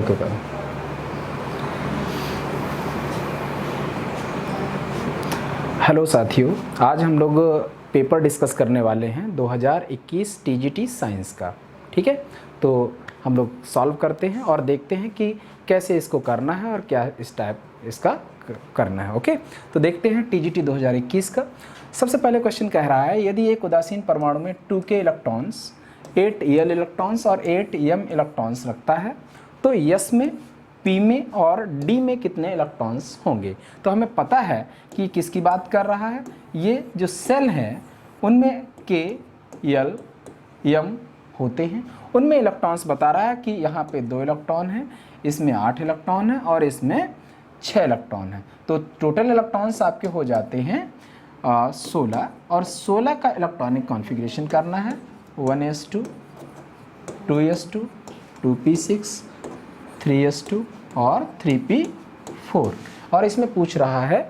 Okay करो। Hello साथियों, आज हम लोग पेपर डिस्कस करने वाले हैं 2021 टीजीटी साइंस का। ठीक है, तो हम लोग सॉल्व करते हैं और देखते हैं कि कैसे इसको करना है और क्या इस टाइप इसका करना है। ओके, तो देखते हैं टीजीटी 2021 का। सबसे पहले क्वेश्चन कह रहा है, यदि एक उदासीन परमाणु में 2k इलेक्ट्रॉन्स, 8 L इलेक्ट्रॉन्स और 8 M इलेक्ट्रॉन्स रखता है, तो यस में, पी में और डी में कितने इलेक्ट्रॉन्स होंगे। तो हमें पता है कि किसकी बात कर रहा है। ये जो सेल हैं उनमें के, एल, एम होते हैं, उनमें इलेक्ट्रॉन्स बता रहा है कि यहाँ पे 2 इलेक्ट्रॉन हैं, इसमें 8 इलेक्ट्रॉन है और इसमें 6 इलेक्ट्रॉन है। तो टोटल इलेक्ट्रॉन्स आपके हो जाते हैं 16, और 16 का इलेक्ट्रॉनिक कॉन्फ़िगरेशन करना है। 1s2, 2s2, 2p6, 3s2 और 3p4। और इसमें पूछ रहा है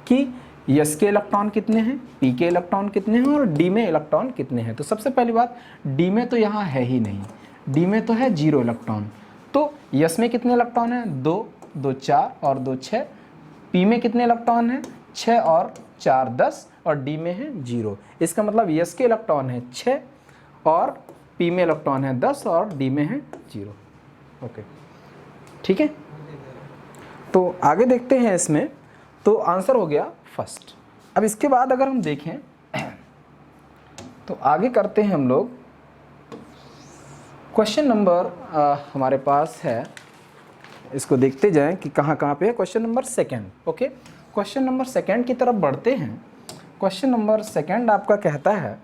कि यस के इलेक्ट्रॉन कितने हैं, पी के इलेक्ट्रॉन कितने हैं और डी में इलेक्ट्रॉन कितने हैं। तो सबसे पहली बात, डी में तो यहाँ है ही नहीं, डी में तो है 0 इलेक्ट्रॉन। तो यस में कितने इलेक्ट्रॉन हैं, 2, 2 4 और 2 6। पी में कितने इलेक्ट्रॉन हैं, 6 और 4 10 और डी में है 0। इसका मतलब यस के इलेक्ट्रॉन है 6 और पी में इलेक्ट्रॉन है 10 और डी में है 0। ओके, ठीक है। तो आगे देखते हैं इसमें, तो आंसर हो गया फर्स्ट। अब इसके बाद अगर हम देखें तो आगे करते हैं हम लोग क्वेश्चन नंबर हमारे पास है, इसको देखते जाएं कि कहाँ कहाँ पे है। Question number second. Okay, question number second की तरफ बढ़ते हैं। क्वेश्चन नंबर सेकंड आपका कहता है,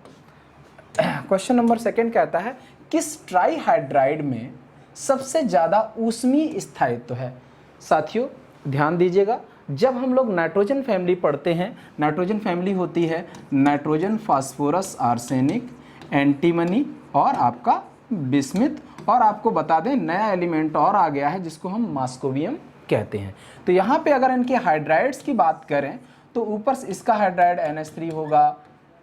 क्वेश्चन नंबर सेकंड कहता है, किस ट्राईहाइड्राइड में सबसे ज़्यादा ऊष्मीय स्थायित्व है। साथियों ध्यान दीजिएगा, जब हम लोग नाइट्रोजन फैमिली पढ़ते हैं, नाइट्रोजन फैमिली होती है नाइट्रोजन, फास्फोरस, आर्सेनिक, एंटीमनी और आपका बिस्मिथ, और आपको बता दें नया एलिमेंट और आ गया है जिसको हम मास्कोवियम कहते हैं। तो यहाँ पे अगर इनके हाइड्राइड्स की बात करें तो ऊपर से इसका हाइड्राइड NH3 होगा,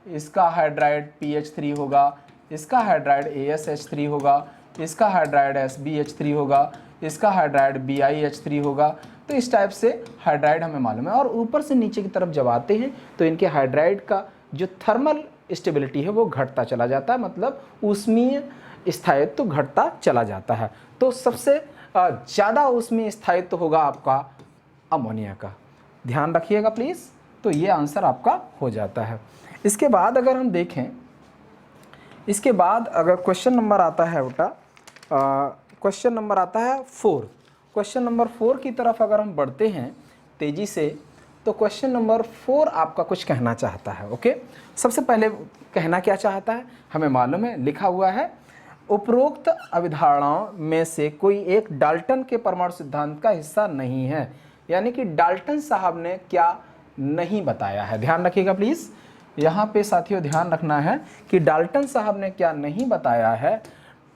इसका हाइड्राइड PH3 होगा, इसका हाइड्राइड ASH3 होगा, इसका हाइड्राइड SbH3 होगा, इसका हाइड्राइड BiH3 होगा। तो इस टाइप से हाइड्राइड हमें मालूम है। और ऊपर से नीचे की तरफ जब आते हैं तो इनके हाइड्राइड का जो थर्मल स्टेबिलिटी है वो घटता चला जाता है, मतलब ऊष्मीय स्थायित्व तो घटता चला जाता है। तो सबसे ज़्यादा ऊष्मीय स्थायित्व होगा आपका अमोनिया का, ध्यान रखिएगा प्लीज़। तो ये आंसर आपका हो जाता है। इसके बाद अगर हम देखें, इसके बाद अगर क्वेश्चन नंबर आता है बेटा, क्वेश्चन नंबर आता है 4। क्वेश्चन नंबर 4 की तरफ अगर हम बढ़ते हैं तेज़ी से, तो क्वेश्चन नंबर 4 आपका कुछ कहना चाहता है। ओके, सबसे पहले कहना क्या चाहता है, हमें मालूम है, लिखा हुआ है, उपरोक्त अवधारणाओं में से कोई एक डाल्टन के परमाणु सिद्धांत का हिस्सा नहीं है। यानी कि डाल्टन साहब ने क्या नहीं बताया है। ध्यान रखिएगा प्लीज़, यहाँ पे साथियों ध्यान रखना है कि डाल्टन साहब ने क्या नहीं बताया है,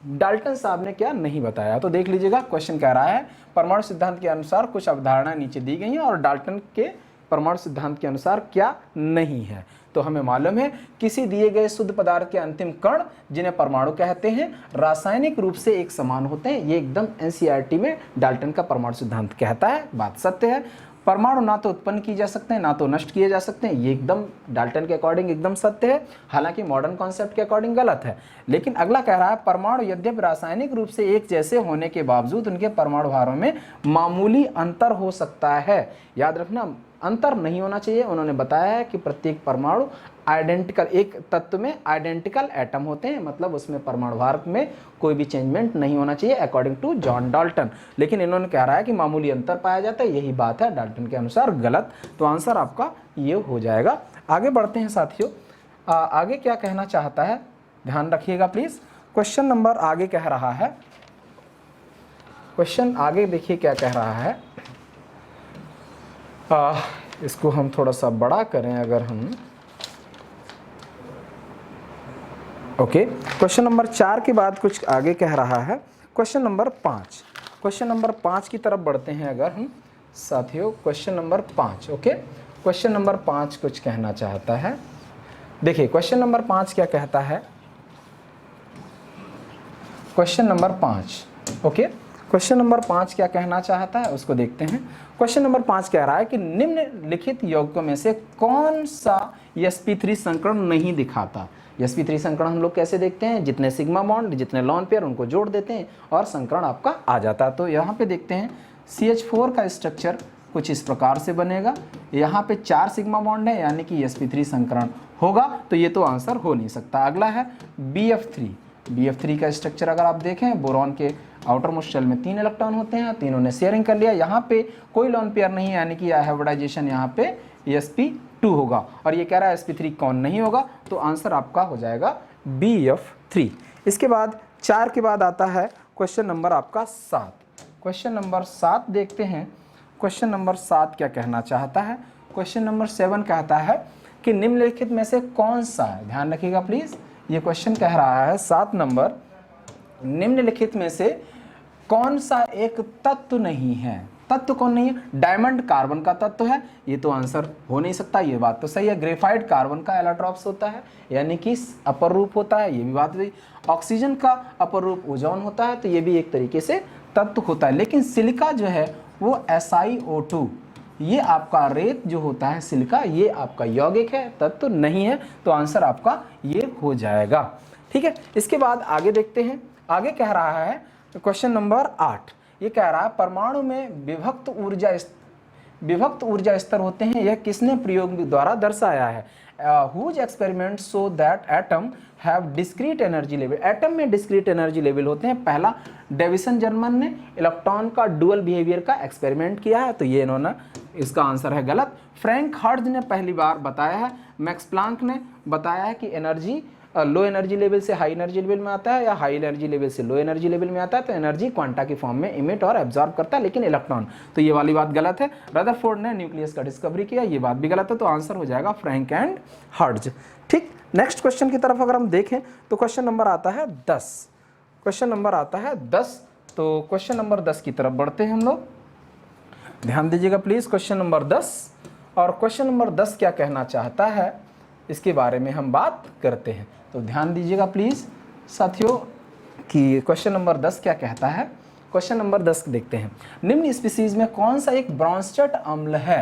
डाल्टन साहब ने क्या नहीं बताया। तो देख लीजिएगा, क्वेश्चन कह रहा है परमाणु सिद्धांत के अनुसार कुछ अवधारणाएं नीचे दी गई हैं और डाल्टन के परमाणु सिद्धांत के अनुसार क्या नहीं है। तो हमें मालूम है, किसी दिए गए शुद्ध पदार्थ के अंतिम कण जिन्हें परमाणु कहते हैं रासायनिक रूप से एक समान होते हैं। ये एकदम NCERT में डाल्टन का परमाणु सिद्धांत कहता है, बात सत्य है। परमाणु ना तो उत्पन्न किए जा सकते हैं ना तो नष्ट किए जा सकते हैं, ये एकदम डाल्टन के अकॉर्डिंग एकदम सत्य है, हालांकि मॉडर्न कॉन्सेप्ट के अकॉर्डिंग गलत है। लेकिन अगला कह रहा है, परमाणु यद्यपि रासायनिक रूप से एक जैसे होने के बावजूद उनके परमाणु भारों में मामूली अंतर हो सकता है। याद रखना, अंतर नहीं होना चाहिए। उन्होंने बताया है कि प्रत्येक परमाणु आइडेंटिकल, एक तत्व में आइडेंटिकल एटम होते हैं, मतलब उसमें परमाणु भार में कोई भी चेंजमेंट नहीं होना चाहिए अकॉर्डिंग टू जॉन डाल्टन। लेकिन इन्होंने कह रहा है कि मामूली अंतर पाया जाता है, यही बात है डाल्टन के अनुसार गलत। तो आंसर आपका ये हो जाएगा। आगे बढ़ते हैं साथियों, आगे क्या कहना चाहता है ध्यान रखिएगा प्लीज़। क्वेश्चन नंबर आगे कह रहा है, क्वेश्चन आगे देखिए क्या कह रहा है। इसको हम थोड़ा सा बड़ा करें अगर हम, ओके, क्वेश्चन नंबर 4 के बाद कुछ आगे कह रहा है। क्वेश्चन नंबर 5, क्वेश्चन नंबर 5 की तरफ बढ़ते हैं अगर हम साथियों। Question number 5, okay, question number 5 कुछ कहना चाहता है। देखिए क्वेश्चन नंबर 5 क्या कहता है। Question number 5, okay, question number 5 क्या कहना चाहता है उसको देखते हैं। क्वेश्चन नंबर 5 कह रहा है कि निम्नलिखित यौगिकों में से कौन सा sp3 संकरण नहीं दिखाता। sp3 संकरण हम लोग कैसे देखते हैं, जितने सिग्मा बॉन्ड, जितने लॉन पेयर उनको जोड़ देते हैं और संकरण आपका आ जाता है। तो यहाँ पे देखते हैं CH4 का स्ट्रक्चर कुछ इस प्रकार से बनेगा। यहाँ पे 4 सिग्मा बॉन्ड है यानी कि sp3 संकरण होगा, तो ये तो आंसर हो नहीं सकता। अगला है BF3 का स्ट्रक्चर अगर आप देखें, बोरॉन के आउटर मोस्ट शेल में 3 इलेक्ट्रॉन होते हैं, तीनों ने शेयरिंग कर लिया। यहाँ पे कोई लॉन पेयर नहीं है यानी कि हाइब्रिडाइजेशन यहाँ पे sp2 होगा। और ये कह रहा है sp3 कौन नहीं होगा, तो आंसर आपका हो जाएगा BF3। इसके बाद 4 के बाद आता है क्वेश्चन नंबर आपका 7। क्वेश्चन नंबर 7 देखते हैं। क्वेश्चन नंबर 7 क्या कहना चाहता है। क्वेश्चन नंबर 7 कहता है कि निम्नलिखित में से कौन सा है, ध्यान रखिएगा प्लीज, ये क्वेश्चन कह रहा है 7 नंबर, निम्नलिखित में से कौन सा एक तत्व नहीं है। तत्व कौन नहीं है, डायमंड कार्बन का तत्व है, ये तो आंसर हो नहीं सकता, ये बात तो सही है। ग्रेफाइट कार्बन का एलोट्रॉप्स होता है यानी कि अपर रूप होता है, ये भी बात हुई। ऑक्सीजन का अपर रूप ओजोन होता है, तो ये भी एक तरीके से तत्व होता है। लेकिन सिलिका जो है वो SiO2, ये आपका रेत जो होता है सिलिका, ये आपका यौगिक है, तत्व तो नहीं है, तो आंसर आपका ये हो जाएगा। ठीक है, इसके बाद आगे देखते हैं। आगे कह रहा है क्वेश्चन नंबर 8, ये कह रहा है परमाणु में विभक्त ऊर्जा स्तर होते हैं, यह किसने प्रयोग द्वारा दर्शाया है। Whose experiment so that atom have discrete energy level, atom में डिस्क्रीट एनर्जी लेवल होते हैं। पहला डेविसन जर्मन ने इलेक्ट्रॉन का डुअल बिहेवियर का एक्सपेरिमेंट किया है, तो ये इन्होंने, इसका आंसर है गलत। फ्रैंक हर्ट्ज ने पहली बार बताया है। मैक्स प्लांक ने बताया है कि एनर्जी लो एनर्जी लेवल से हाई एनर्जी लेवल में आता है या हाई एनर्जी लेवल से लो एनर्जी लेवल में आता है, तो एनर्जी क्वांटा की फॉर्म में इमिट और एब्जॉर्ब करता है, लेकिन इलेक्ट्रॉन, तो ये वाली बात गलत है। रदरफोर्ड ने न्यूक्लियस का डिस्कवरी किया, ये बात भी गलत है, तो आंसर हो जाएगा फ्रैंक एंड हर्ट्ज। ठीक, नेक्स्ट क्वेश्चन की तरफ अगर हम देखें तो क्वेश्चन नंबर आता है 10। क्वेश्चन नंबर आता है 10, तो क्वेश्चन नंबर 10 की तरफ बढ़ते हैं हम लोग, ध्यान दीजिएगा प्लीज। क्वेश्चन नंबर 10, और क्वेश्चन नंबर 10 क्या कहना चाहता है इसके बारे में हम बात करते हैं, तो ध्यान दीजिएगा प्लीज साथियों कि क्वेश्चन नंबर 10 क्या कहता है। क्वेश्चन नंबर 10 देखते हैं। निम्न स्पीसीज में कौन सा एक ब्रॉन्स्टेट अम्ल है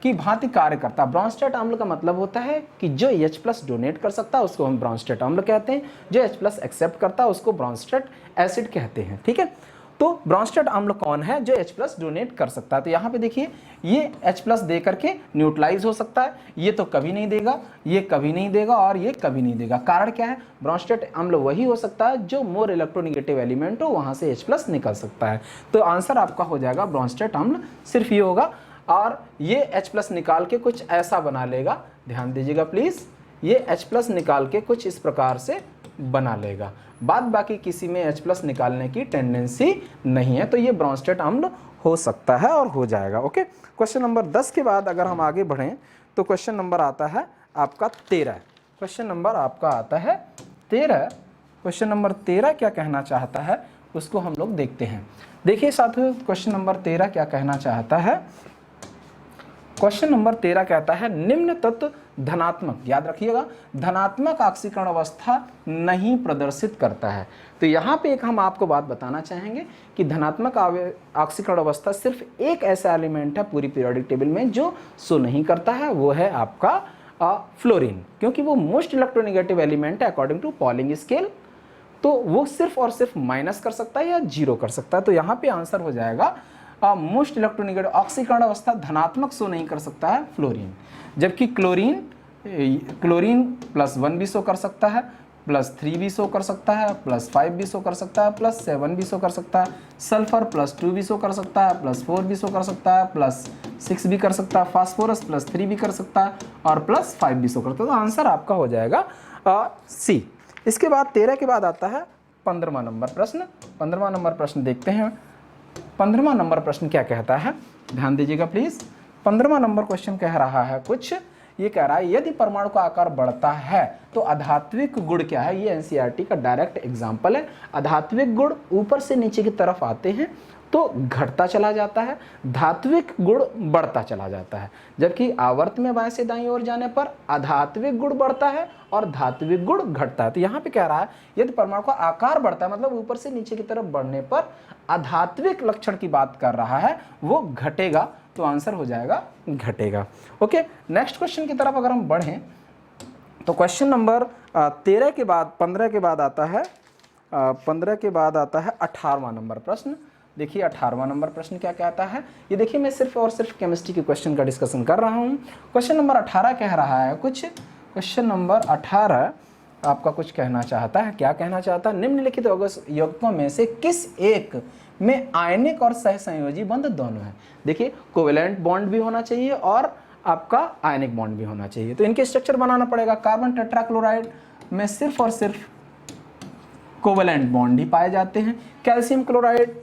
की भांति कार्य करता है। ब्रॉन्स्टेट अम्ल का मतलब होता है कि जो H+ डोनेट कर सकता है उसको हम ब्रॉन्स्टेट अम्ल कहते हैं, जो H+ एक्सेप्ट करता है उसको ब्रॉन्स्टेट एसिड कहते हैं। ठीक है, तो ब्रॉन्स्टेट अम्ल कौन है जो H+ डोनेट कर सकता है, तो यहाँ पे देखिए ये H+ दे करके न्यूट्रलाइज हो सकता है, ये तो कभी नहीं देगा, ये कभी नहीं देगा और ये कभी नहीं देगा। कारण क्या है, ब्रॉन्स्टेट अम्ल वही हो सकता है जो मोर इलेक्ट्रोनिगेटिव एलिमेंट हो, वहाँ से H+ निकल सकता है, तो आंसर आपका हो जाएगा ब्रॉन्स्टेट अम्ल सिर्फ ये होगा। और ये H+ निकाल के कुछ ऐसा बना लेगा, ध्यान दीजिएगा प्लीज, ये H+ निकाल के कुछ इस प्रकार से बना लेगा, बाद बाकी किसी में H+ निकालने की टेंडेंसी नहीं है, तो ये ब्रॉन्स्टेट अम्ल हो सकता है और हो जाएगा। ओके, क्वेश्चन नंबर 10 के बाद अगर हम आगे बढ़ें तो क्वेश्चन नंबर आता है आपका 13। क्वेश्चन नंबर आपका आता है 13। क्वेश्चन नंबर 13 क्या कहना चाहता है उसको हम लोग देखते हैं। देखिए साथियों, क्वेश्चन नंबर 13 क्या कहना चाहता है। क्वेश्चन नंबर 13 कहता है निम्न तत्व धनात्मक, याद रखिएगा, धनात्मक ऑक्सीकरण अवस्था नहीं प्रदर्शित करता है। तो यहाँ पे एक हम आपको बात बताना चाहेंगे कि धनात्मक ऑक्सीकरण अवस्था सिर्फ एक ऐसा एलिमेंट है पूरी पीरियोडिक टेबल में जो शो नहीं करता है, वो है आपका फ्लोरीन, क्योंकि वो मोस्ट इलेक्ट्रोनेगेटिव एलिमेंट है अकॉर्डिंग टू पॉलिंग स्केल, तो वो सिर्फ और सिर्फ माइनस कर सकता है या 0 कर सकता है। तो यहाँ पे आंसर हो जाएगा मोस्ट इलेक्ट्रोनेगेटिव ऑक्सीकरण अवस्था धनात्मक शो नहीं कर सकता है फ्लोरीन, जबकि क्लोरीन +1 भी शो कर सकता है, +3 भी शो कर सकता है, +5 भी शो कर सकता है, +7 भी शो कर सकता है, सल्फर +2 भी शो कर सकता है, +4 भी शो कर सकता है, +6 भी कर सकता है, फास्फोरस +3 भी कर सकता है और +5 भी शो करता है। तो आंसर आपका हो जाएगा सी। इसके बाद 13 के बाद आता है 15वां नंबर प्रश्न। 15वां नंबर प्रश्न देखते हैं। 15वां नंबर प्रश्न क्या कहता है, ध्यान दीजिएगा प्लीज। 15वां नंबर क्वेश्चन कह रहा है कुछ, ये कह रहा है यदि परमाणु का आकार बढ़ता है तो अधात्विक गुण क्या है। ये एनसीईआरटी का डायरेक्ट एग्जांपल है। अधात्विक गुण ऊपर से नीचे की तरफ आते हैं तो घटता चला जाता है, धात्विक गुण बढ़ता चला जाता है, जबकि आवर्त में बाएं से दाईं ओर जाने पर अधात्विक गुण बढ़ता है और धात्विक गुण घटता है। तो यहाँ पे कह रहा है यदि परमाणु का आकार बढ़ता है, मतलब ऊपर से नीचे की तरफ बढ़ने पर अधात्विक लक्षण की बात कर रहा है, वो घटेगा। तो आंसर हो जाएगा घटेगा। ओके, नेक्स्ट क्वेश्चन की तरफ अगर हम बढ़ें तो क्वेश्चन नंबर 13 के बाद 15 के बाद आता है 15 के बाद आता है 18वां नंबर प्रश्न। देखिए 18वां नंबर प्रश्न क्या कहता है, ये देखिए मैं सिर्फ और सिर्फ केमिस्ट्री के क्वेश्चन का डिस्कशन कर रहा हूँ। क्वेश्चन नंबर 18 कह रहा है कुछ, क्वेश्चन नंबर 18 आपका कुछ कहना चाहता है। क्या कहना चाहता है, निम्नलिखित यौगिकों में से किस एक में आयनिक और सहसंयोजी बंध दोनों है। देखिए कोवेलेंट बॉन्ड भी होना चाहिए और आपका आयनिक बॉन्ड भी होना चाहिए। तो इनके स्ट्रक्चर बनाना पड़ेगा। कार्बन टेट्राक्लोराइड में सिर्फ और सिर्फ कोवेलेंट बॉन्ड ही पाए जाते हैं। कैल्शियम क्लोराइड,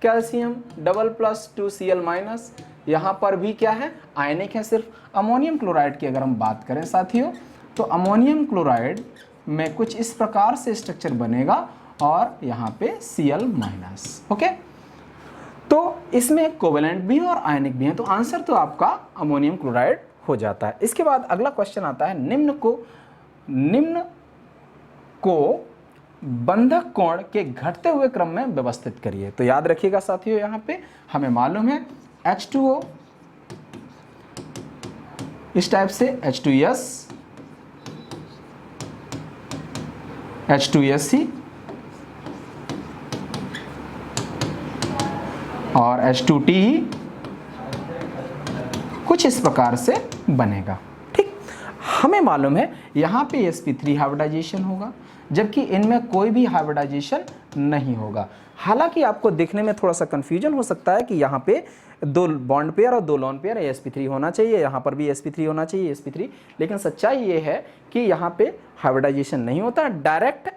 कैल्शियम डबल+2Cl-, यहाँ पर भी क्या है, आयनिक है सिर्फ। अमोनियम क्लोराइड की अगर हम बात करें साथियों, तो अमोनियम क्लोराइड में कुछ इस प्रकार से स्ट्रक्चर बनेगा और यहाँ पे Cl-। ओके, तो इसमें कोवेलेंट भी और आयनिक भी है, तो आंसर तो आपका अमोनियम क्लोराइड हो जाता है। इसके बाद अगला क्वेश्चन आता है, निम्न को बंधक कोण के घटते हुए क्रम में व्यवस्थित करिए। तो याद रखिएगा साथियों, यहाँ पे हमें मालूम है H2O इस टाइप से, H2S, H2SC और H2T कुछ इस प्रकार से बनेगा। ठीक, हमें मालूम है यहाँ पे sp3 हाइब्रिडाइजेशन होगा, जबकि इनमें कोई भी हाइब्रिडाइजेशन नहीं होगा। हालांकि आपको देखने में थोड़ा सा कंफ्यूजन हो सकता है कि यहाँ पे 2 बॉन्ड पेयर और 2 लोन पेयर sp3 होना चाहिए, यहाँ पर भी sp3 होना चाहिए, sp3, लेकिन सच्चाई ये है कि यहाँ पे हाइब्रिडाइजेशन नहीं होता, डायरेक्ट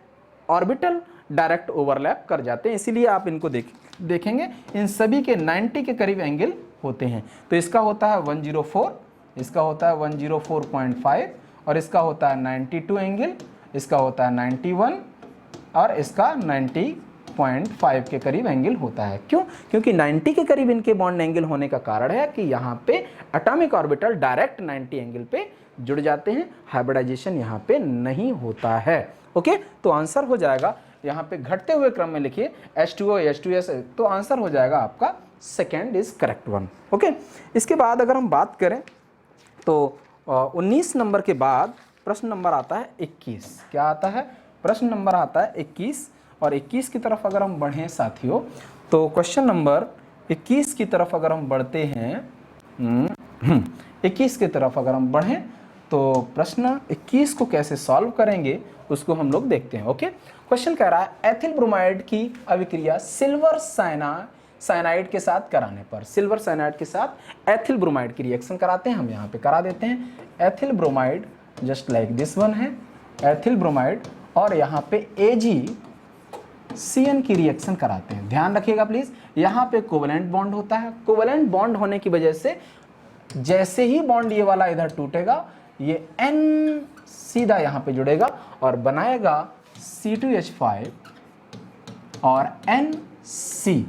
ऑर्बिटल डायरेक्ट ओवरलैप कर जाते हैं। इसीलिए आप इनको देखेंगे इन सभी के 90 के करीब एंगल होते हैं। तो इसका होता है 104, इसका होता है 104.5 और इसका होता है 92 एंगल, इसका होता है 91 और इसका 90.5 के करीब एंगल होता है। क्यों? क्योंकि 90 के करीब इनके बॉन्ड एंगल होने का कारण है कि यहाँ पे एटॉमिक ऑर्बिटल डायरेक्ट 90 एंगल पे जुड़ जाते हैं, हाइब्रिडाइजेशन यहाँ पे नहीं होता है। ओके, तो आंसर हो जाएगा यहाँ पे घटते हुए क्रम में लिखिए H2O H2S, तो आंसर हो जाएगा आपका second is correct one. Okay, इसके बाद अगर हम बात करें तो 19 नंबर के बाद प्रश्न नंबर आता है 21। क्या आता है? प्रश्न नंबर आता है 21 और 21 की तरफ अगर हम बढ़ें साथियों, तो क्वेश्चन नंबर 21 की तरफ अगर हम बढ़ते हैं 21 की तरफ अगर हम बढ़ें तो प्रश्न 21 को कैसे सॉल्व करेंगे उसको हम लोग देखते हैं। ओके, क्वेश्चन कह रहा है एथिल ब्रोमाइड की अभिक्रिया सिल्वर साइनाइड के साथ कराने पर, सिल्वर साइनाइड के साथ एथिल ब्रोमाइड की रिएक्शन कराते हैं, हम यहाँ पे करा देते हैं। Ethyl bromide just like this one है एथिल ब्रोमाइड और यहाँ पे AgCN की रिएक्शन कराते हैं। ध्यान रखिएगा प्लीज, यहाँ पे कोवेलेंट बॉन्ड होता है, कोवेलेंट बॉन्ड होने की वजह से जैसे ही बॉन्ड ये वाला इधर टूटेगा ये N सीधा यहाँ पे जुड़ेगा और बनाएगा C2H5 और NC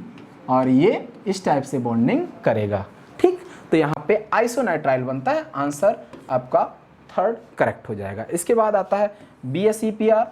और ये इस टाइप से बॉन्डिंग करेगा। ठीक, तो यहाँ पे आइसोनाइट्राइल बनता है, आंसर आपका थर्ड करेक्ट हो जाएगा। इसके बाद आता है BSEPR,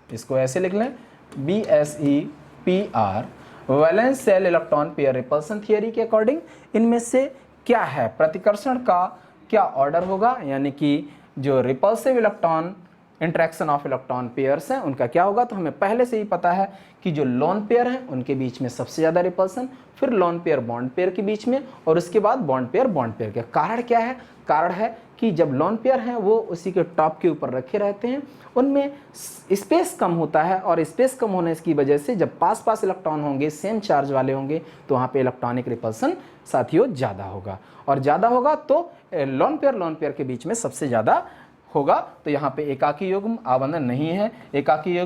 इसको ऐसे लिख लें BSEPR, valence shell electron pair repulsion theory के अकॉर्डिंग इनमें से क्या है, प्रतिकर्षण का क्या ऑर्डर होगा, यानी कि जो repulsive electron interaction of electron pairs हैं उनका क्या होगा। तो हमें पहले से ही पता है कि जो लोन पेयर हैं उनके बीच में सबसे ज़्यादा रिपल्सन, फिर लोन पेयर बॉन्ड पेयर के बीच में और उसके बाद बॉन्ड पेयर के। कारण क्या है? कारण है कि जब लोन पेयर हैं वो उसी के टॉप के ऊपर रखे रहते हैं, उनमें स्पेस कम होता है और स्पेस कम होने की वजह से जब पास इलेक्ट्रॉन होंगे, सेम चार्ज वाले होंगे, तो वहाँ पे इलेक्ट्रॉनिक रिपल्सन साथियों ज़्यादा होगा और ज़्यादा होगा तो लोन पेयर के बीच में सबसे ज़्यादा होगा। तो यहाँ पे एकाकी युग्म आबंधन नहीं है, एकाकी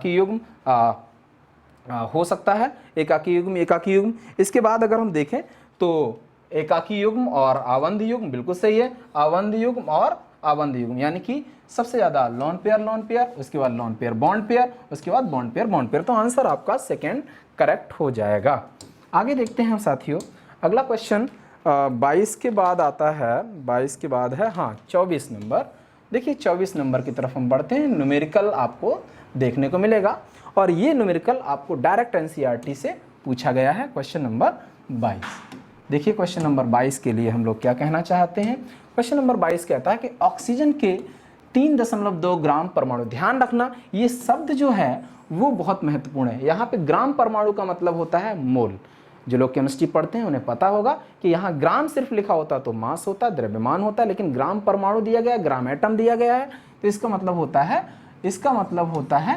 युग्म हो सकता है, एकाकी युग्म। इसके बाद अगर हम देखें तो एकाकी युग्म और आबंध युग्म बिल्कुल सही है, आबंध युग्म और आबंध युग्म, यानी कि सबसे ज़्यादा लोन पेयर, उसके बाद लोन पेयर बॉन्ड पेयर, उसके बाद बॉन्ड पेयर। तो आंसर आपका सेकेंड करेक्ट हो जाएगा। आगे देखते हैं हम साथियों, अगला क्वेश्चन 22 के बाद आता है, 22 के बाद है हाँ 24 नंबर। देखिए 24 नंबर की तरफ हम बढ़ते हैं। न्यूमेरिकल आपको देखने को मिलेगा और ये न्यूमेरिकल आपको डायरेक्ट एनसीईआरटी से पूछा गया है, क्वेश्चन नंबर 22। देखिए क्वेश्चन नंबर 22 के लिए हम लोग क्या कहना चाहते हैं। क्वेश्चन नंबर 22 कहता है कि ऑक्सीजन के 3.2 ग्राम परमाणु, ध्यान रखना ये शब्द जो है वो बहुत महत्वपूर्ण है। यहाँ पे ग्राम परमाणु का मतलब होता है मोल। जो लोग केमिस्ट्री पढ़ते हैं उन्हें पता होगा कि यहाँ ग्राम सिर्फ लिखा होता तो मास होता, द्रव्यमान होता, लेकिन ग्राम परमाणु दिया गया, ग्राम एटम दिया गया है, तो इसका मतलब होता है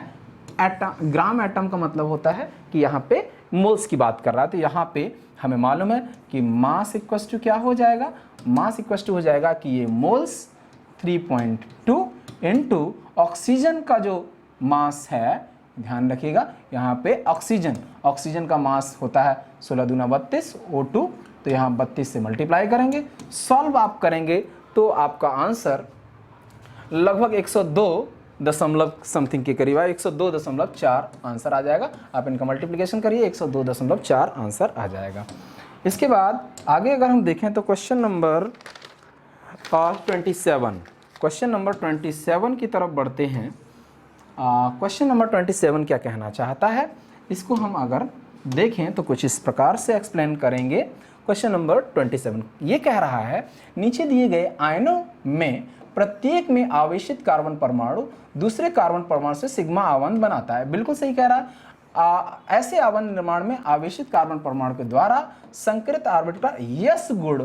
एटम। ग्राम एटम का मतलब होता है कि यहाँ पे मोल्स की बात कर रहा है। तो यहाँ पे हमें मालूम है कि मास इक्वल टू क्या हो जाएगा, मास इक्वल टू हो जाएगा कि ये मोल्स 3.2 इंटू ऑक्सीजन का जो मास है, ध्यान रखिएगा यहाँ पे ऑक्सीजन का मास होता है 16 दूना 32 O2, तो यहाँ 32 से मल्टीप्लाई करेंगे, सॉल्व आप करेंगे तो आपका आंसर लगभग 102 दशमलव समथिंग के करीब है, 102.4 आंसर आ जाएगा। आप इनका मल्टीप्लिकेशन करिए, 102.4 आंसर आ जाएगा। इसके बाद आगे अगर हम देखें तो क्वेश्चन नंबर 27 की तरफ बढ़ते हैं। क्वेश्चन नंबर 27 क्या कहना चाहता है, इसको हम अगर देखें तो कुछ इस प्रकार से एक्सप्लेन करेंगे। क्वेश्चन नंबर 27 ये कह रहा है, नीचे दिए गए आयनों में प्रत्येक में आवेशित कार्बन परमाणु दूसरे कार्बन परमाणु से सिग्मा आवन बनाता है। बिल्कुल सही कह रहा है। ऐसे आवन निर्माण में आवेशित कार्बन परमाणु के द्वारा संकृत ऑर्बिटल का यस गुण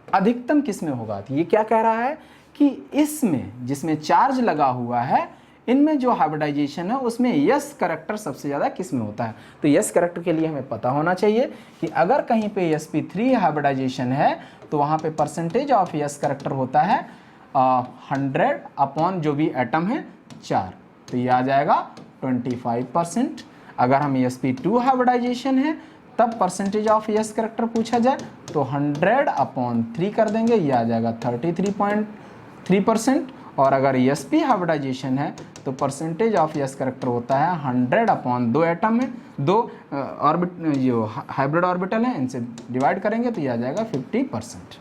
अधिकतम किस में होगा। तो ये क्या कह रहा है कि इसमें जिसमें चार्ज लगा हुआ है, इनमें जो हाइब्रिडाइजेशन है उसमें यस करैक्टर सबसे ज़्यादा किस में होता है। तो यस करैक्टर के लिए हमें पता होना चाहिए कि अगर कहीं पे sp3 हाइब्रिडाइजेशन है तो वहाँ पे परसेंटेज ऑफ यस करैक्टर होता है 100 अपॉन जो भी एटम है 4, तो ये आ जाएगा 25%। अगर हम sp2 हाइब्रिडाइजेशन है तब परसेंटेज ऑफ यस करैक्टर पूछा जाए तो 100 अपॉन 3 कर देंगे, ये आ जाएगा 33.3%। और अगर sp हाइब्रिडाइजेशन है तो परसेंटेज ऑफ यस करैक्टर होता है 100 अपॉन 2 एटम है, 2 ऑर्बिट जो हाइब्रिड ऑर्बिटल है इनसे डिवाइड करेंगे तो ये आ जाएगा 50%।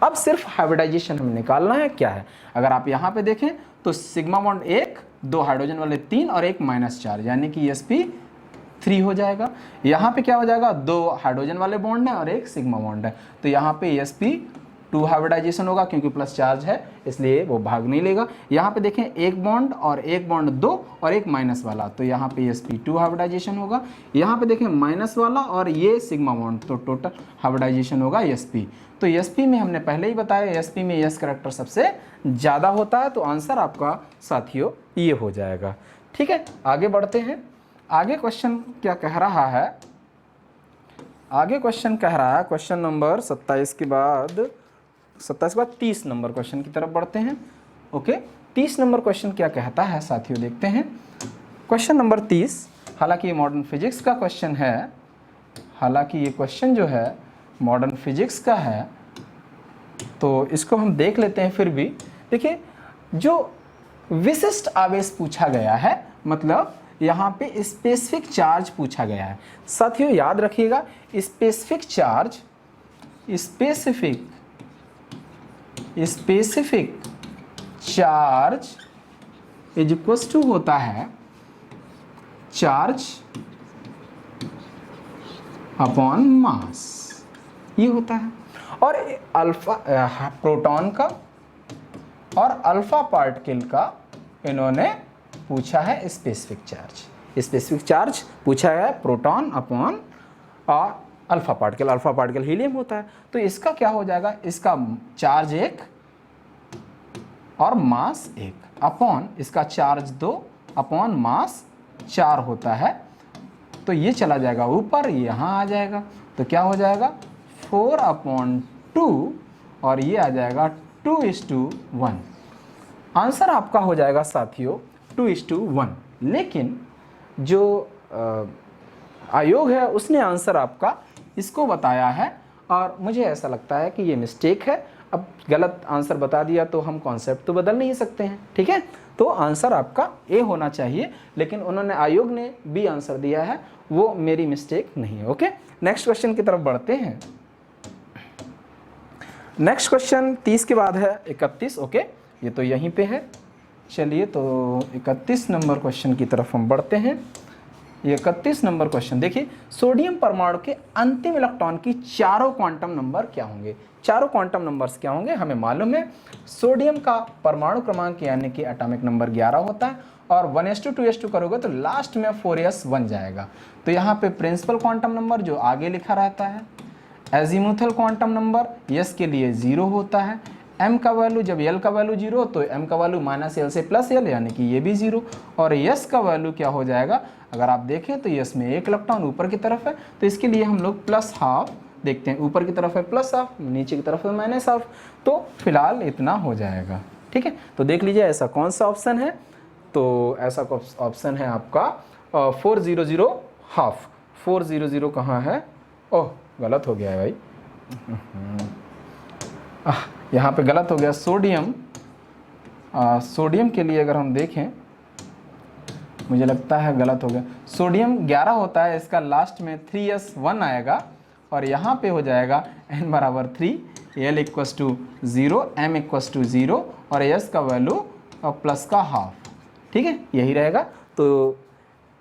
अब सिर्फ हाइब्रिडाइजेशन हमें निकालना है क्या है। अगर आप यहाँ पे देखें तो सिग्मा बॉन्ड 1, 2 हाइड्रोजन वाले 3 और 1 -4 यानी कि sp3 हो जाएगा। यहाँ पे क्या हो जाएगा, 2 हाइड्रोजन वाले बॉन्ड है और 1 सिग्मा बॉन्ड है, तो यहाँ पे sp2 हाइब्रिडाइजेशन होगा क्योंकि प्लस चार्ज है इसलिए वो भाग नहीं लेगा। यहाँ पे देखें 1 बॉन्ड और 1 बॉन्ड 2 और 1 माइनस वाला, तो यहाँ पे sp2 हाइब्रिडाइजेशन होगा। यहाँ पे देखें माइनस वाला और ये सिग्मा बॉन्ड, तो टोटल हाइब्रिडाइजेशन होगा sp। तो sp में हमने पहले ही बताया sp में यस करैक्टर सबसे ज़्यादा होता है, तो आंसर आपका साथियों ये हो जाएगा। ठीक है, आगे बढ़ते हैं। आगे क्वेश्चन क्या कह रहा है, आगे क्वेश्चन कह रहा है क्वेश्चन नंबर 27 के बाद 30 नंबर क्वेश्चन की तरफ बढ़ते हैं। ओके, 30 नंबर क्वेश्चन क्या कहता है साथियों, देखते हैं। क्वेश्चन नंबर 30, हालांकि ये मॉडर्न फिजिक्स का क्वेश्चन है, हालांकि ये क्वेश्चन जो है मॉडर्न फिजिक्स का है, तो इसको हम देख लेते हैं। फिर भी देखिए, जो विशिष्ट आवेश पूछा गया है, मतलब यहाँ पे स्पेसिफिक चार्ज पूछा गया है। साथियों याद रखिएगा, specific charge, specific charge is equal to होता है चार्ज अपॉन मास, ये होता है। और अल्फा प्रोटॉन का और अल्फा पार्टिकल का इन्होंने पूछा है स्पेसिफिक चार्ज। स्पेसिफिक चार्ज पूछा है proton upon alpha particle helium होता है। तो इसका क्या हो जाएगा, इसका चार्ज 1 और मास 1 अपॉन इसका चार्ज 2 अपॉन मास 4 होता है। तो ये चला जाएगा ऊपर, यहाँ आ जाएगा, तो क्या हो जाएगा 4/2 और ये आ जाएगा 2:1। आंसर आपका हो जाएगा साथियों 2:1। लेकिन जो आयोग है उसने आंसर आपका इसको बताया है और मुझे ऐसा लगता है कि ये मिस्टेक है। अब गलत आंसर बता दिया तो हम कॉन्सेप्ट तो बदल नहीं सकते हैं, ठीक है। तो आंसर आपका ए होना चाहिए, लेकिन उन्होंने आयोग ने बी आंसर दिया है, वो मेरी मिस्टेक नहीं है। ओके, नेक्स्ट क्वेश्चन की तरफ बढ़ते हैं। नेक्स्ट क्वेश्चन 30 के बाद है 31। ओके, ये तो यहीं पे है। चलिए, तो 31 नंबर क्वेश्चन की तरफ हम बढ़ते हैं। ये 31 नंबर क्वेश्चन देखिए, सोडियम परमाणु के अंतिम इलेक्ट्रॉन की चारों क्वांटम नंबर क्या होंगे? चारों क्वांटम नंबर्स क्या होंगे हमें मालूम है। सोडियम का परमाणु क्रमांक यानी कि एटॉमिक नंबर 11 होता है, और 1s2 2s2 करोगे तो लास्ट में 4s बन जाएगा। तो यहाँ पे प्रिंसिपल क्वांटम नंबर जो आगे लिखा रहता है, एजीमुथल क्वांटम नंबर यस के लिए 0 होता है। m का वैल्यू, जब l का वैल्यू 0 हो तो m का वैल्यू -l से +l, यानी कि ये भी 0। और s का वैल्यू क्या हो जाएगा, अगर आप देखें तो s में एक इलेक्ट्रॉन ऊपर की तरफ है, तो इसके लिए हम लोग +½ देखते हैं। ऊपर की तरफ है +½ नीचे की तरफ है -½ तो फिलहाल इतना हो जाएगा। ठीक है, तो देख लीजिए ऐसा कौन सा ऑप्शन है। तो ऐसा ऑप्शन है आपका 400½ 400 कहाँ है? ओह, गलत हो गया है भाई, यहाँ पे गलत हो गया। सोडियम के लिए अगर हम देखें, मुझे लगता है गलत हो गया। सोडियम 11 होता है, इसका लास्ट में 3s1 आएगा, और यहाँ पे हो जाएगा n बराबर 3, l equals to 0, m equals to 0, और s का वैल्यू प्लस का ½ ठीक है, यही रहेगा। तो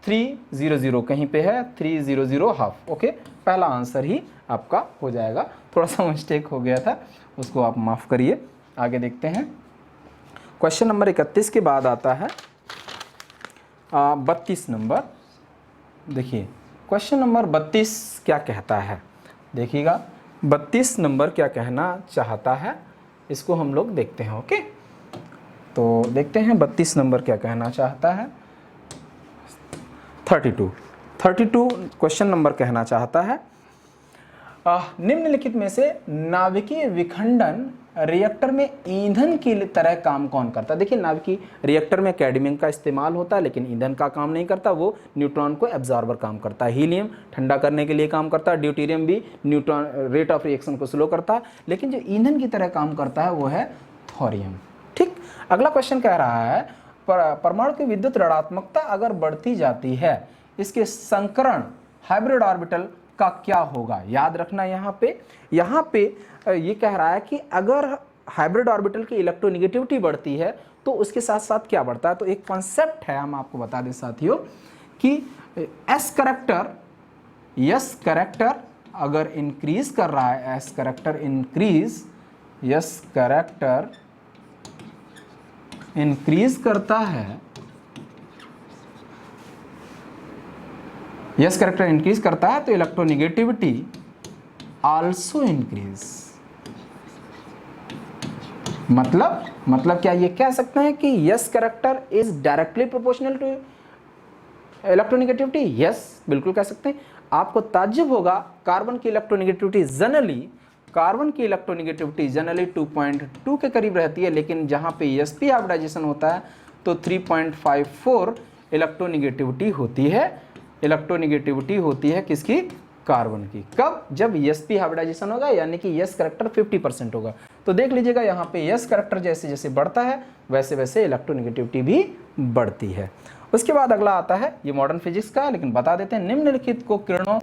300 कहीं पे है, 300½ ओके, पहला आंसर ही आपका हो जाएगा। थोड़ा सा मिस्टेक हो गया था, उसको आप माफ़ करिए। आगे देखते हैं, क्वेश्चन नंबर 31 के बाद आता है 32 नंबर। देखिए क्वेश्चन नंबर 32 क्या कहता है, देखिएगा 32 नंबर क्या कहना चाहता है, इसको हम लोग देखते हैं। ओके, तो देखते हैं 32 नंबर क्या कहना चाहता है। 32 क्वेश्चन नंबर कहना चाहता है, निम्नलिखित में से नाभिकीय विखंडन रिएक्टर में ईंधन की तरह काम कौन करता है? देखिए, नाभिकीय रिएक्टर में कैडमियम का इस्तेमाल होता है, लेकिन ईंधन का काम नहीं करता, वो न्यूट्रॉन को एब्जॉर्बर काम करता है। हीलियम ठंडा करने के लिए काम करता है, ड्यूटेरियम भी न्यूट्रॉन रेट ऑफ रिएक्शन को स्लो करता है, लेकिन जो ईंधन की तरह काम करता है वो है थोरियम। ठीक, अगला क्वेश्चन कह रहा है, परमाणु की विद्युत ऋणात्मकता अगर बढ़ती जाती है, इसके संकरण हाइब्रिड ऑर्बिटल का क्या होगा? याद रखना, यहाँ पे ये कह रहा है कि अगर हाइब्रिड ऑर्बिटल की इलेक्ट्रोनेगेटिविटी बढ़ती है तो उसके साथ साथ क्या बढ़ता है। तो एक कॉन्सेप्ट है, हम आपको बता दें साथियों, कि एस करेक्टर अगर इंक्रीज कर रहा है, एस करेक्टर इंक्रीज करता है, यस करेक्टर इंक्रीज करता है तो इलेक्ट्रोनेगेटिविटी आल्सो इंक्रीज। मतलब क्या ये कह सकते हैं कि yes character is directly proportional to electronegativity? Yes, बिल्कुल कह सकते हैं। आपको ताज्जुब होगा, कार्बन की इलेक्ट्रोनेगेटिविटी जनरली 2.2 के करीब रहती है, लेकिन जहां पे एसपी हाइब्रिडाइजेशन होता है तो 3.54 इलेक्ट्रोनेगेटिविटी होती है किसकी? कार्बन की। कब? जब एसपी हाइब्रिडाइजेशन होगा, यानी कि यस करेक्टर 50% होगा। तो देख लीजिएगा, यहाँ पे यस करेक्टर जैसे जैसे बढ़ता है वैसे वैसे इलेक्ट्रोनेगेटिविटी भी बढ़ती है। उसके बाद अगला आता है, ये मॉडर्न फिजिक्स का है, लेकिन बता देते हैं, निम्नलिखित को किरणों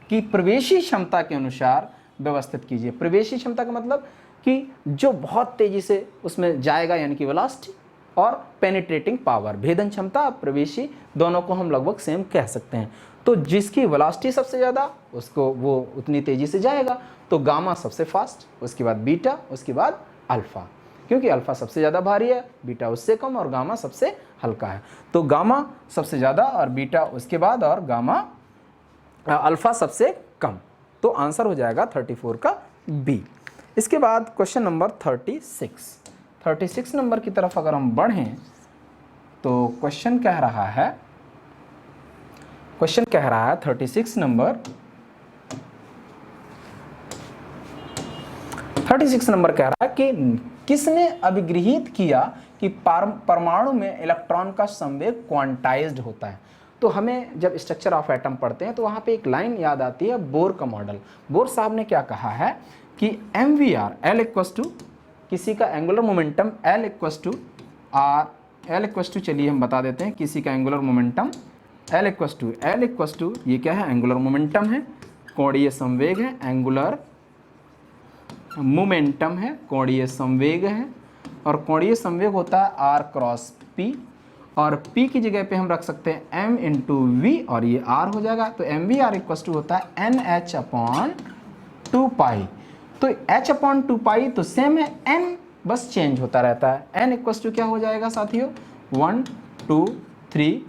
की प्रवेशी क्षमता के अनुसार व्यवस्थित कीजिए। प्रवेशी क्षमता का मतलब कि जो बहुत तेजी से उसमें जाएगा, यानी कि वेलोसिटी, और पेनिट्रेटिंग पावर, भेदन क्षमता, प्रवेशी, दोनों को हम लगभग सेम कह सकते हैं। तो जिसकी वेलोसिटी सबसे ज़्यादा, उसको वो उतनी तेजी से जाएगा। तो गामा सबसे फास्ट, उसके बाद बीटा, उसके बाद अल्फा, क्योंकि अल्फा सबसे ज़्यादा भारी है, बीटा उससे कम, और गामा सबसे हल्का है। तो गामा सबसे ज़्यादा और बीटा उसके बाद, और गामा अल्फा सबसे कम। तो आंसर हो जाएगा 34 का बी। इसके बाद क्वेश्चन नंबर 36 नंबर की तरफ अगर हम बढ़ें तो क्वेश्चन कह रहा है 36 नंबर कह रहा है कि किसने अभिगृहित किया कि परमाणु में इलेक्ट्रॉन का संवेग क्वांटाइज्ड होता है। तो हमें जब स्ट्रक्चर ऑफ एटम पढ़ते हैं तो वहाँ पे एक लाइन याद आती है, बोर का मॉडल। बोर साहब ने क्या कहा है कि MVR L इक्वस टू किसी का angular momentum L equals to R L equals to, चलिए हम बता देते हैं किसी का angular momentum, L equals to ये क्या है, एंगुलर मोमेंटम है, कोणीय संवेग है, एंगुलर मोमेंटम है, कोणीय संवेग है, और कोणीय संवेग होता है आर क्रॉस पी, और p की जगह पे हम रख सकते हैं m इंटू वी, और ये r हो जाएगा। तो M V R equals to होता है एन एच अपॉन 2 पाई। तो h अपॉन 2 पाई तो सेम है, n बस चेंज होता रहता है। n इक्वस टू क्या हो जाएगा साथियों, 1 2 3,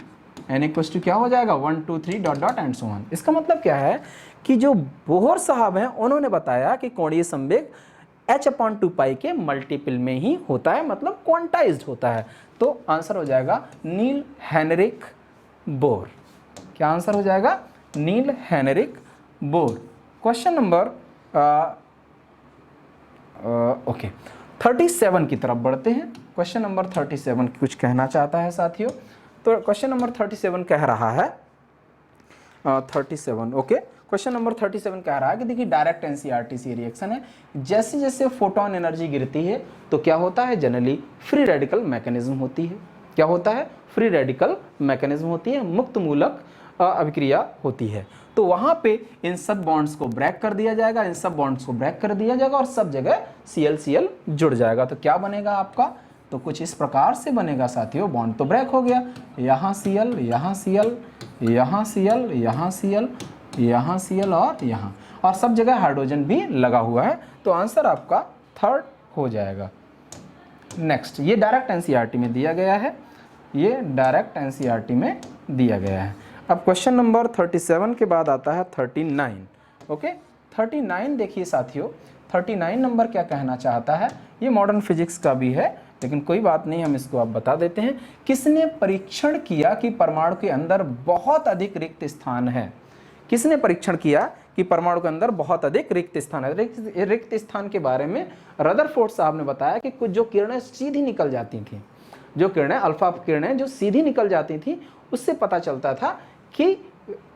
n इक्वस टू क्या हो जाएगा 1 2 3 dot dot and so on. इसका मतलब क्या है कि जो बोहर साहब हैं उन्होंने बताया कि कोणीय संवेग h अपॉन 2 पाई के मल्टीपल में ही होता है, मतलब क्वांटाइज्ड होता है। तो आंसर हो जाएगा नील हेनरिक बोर। क्या आंसर हो जाएगा, Niels Henrik Bohr. Question number okay 37 की तरफ बढ़ते हैं। क्वेश्चन नंबर 37 कुछ कहना चाहता है साथियों। तो क्वेश्चन नंबर 37 कह रहा है 37 ओके, क्वेश्चन नंबर 37 कह रहा है कि देखिए डायरेक्ट एनसीईआरटी से रिएक्शन है, जैसे जैसे फोटोन एनर्जी गिरती है तो क्या होता है, जनरली फ्री रेडिकल मैकेनिज्म होती है। क्या होता है, फ्री रेडिकल मैकेनिज्म होती है, मुक्त मूलक अभिक्रिया होती है। तो वहां पे इन सब बॉन्ड्स को ब्रेक कर दिया जाएगा, इन सब बॉन्ड्स को ब्रेक कर दिया जाएगा और सब जगह CL जुड़ जाएगा। तो क्या बनेगा आपका, तो कुछ इस प्रकार से बनेगा साथियों, बॉन्ड तो ब्रेक हो गया, यहाँ Cl, यहाँ Cl, यहाँ Cl, यहाँ Cl, यहाँ Cl और यहाँ, और सब जगह हाइड्रोजन भी लगा हुआ है। तो आंसर आपका थर्ड हो जाएगा। नेक्स्ट, ये डायरेक्ट एनसीईआरटी में दिया गया है, ये डायरेक्ट एनसीईआरटी में दिया गया है। अब क्वेश्चन नंबर 37 के बाद आता है 39 ओके। 39 देखिए साथियों, 39 नंबर क्या कहना चाहता है, ये मॉडर्न फिजिक्स का भी है लेकिन कोई बात नहीं, हम इसको अब बता देते हैं। किसने परीक्षण किया कि परमाणु के अंदर बहुत अधिक रिक्त स्थान है, किसने परीक्षण किया कि परमाणु के अंदर बहुत अधिक रिक्त स्थान है। रिक्त स्थान के बारे में रदरफोर्ड साहब ने बताया कि कुछ जो किरणें सीधी निकल जाती थी, जो किरणें अल्फा किरणें जो सीधी निकल जाती थी, उससे पता चलता था कि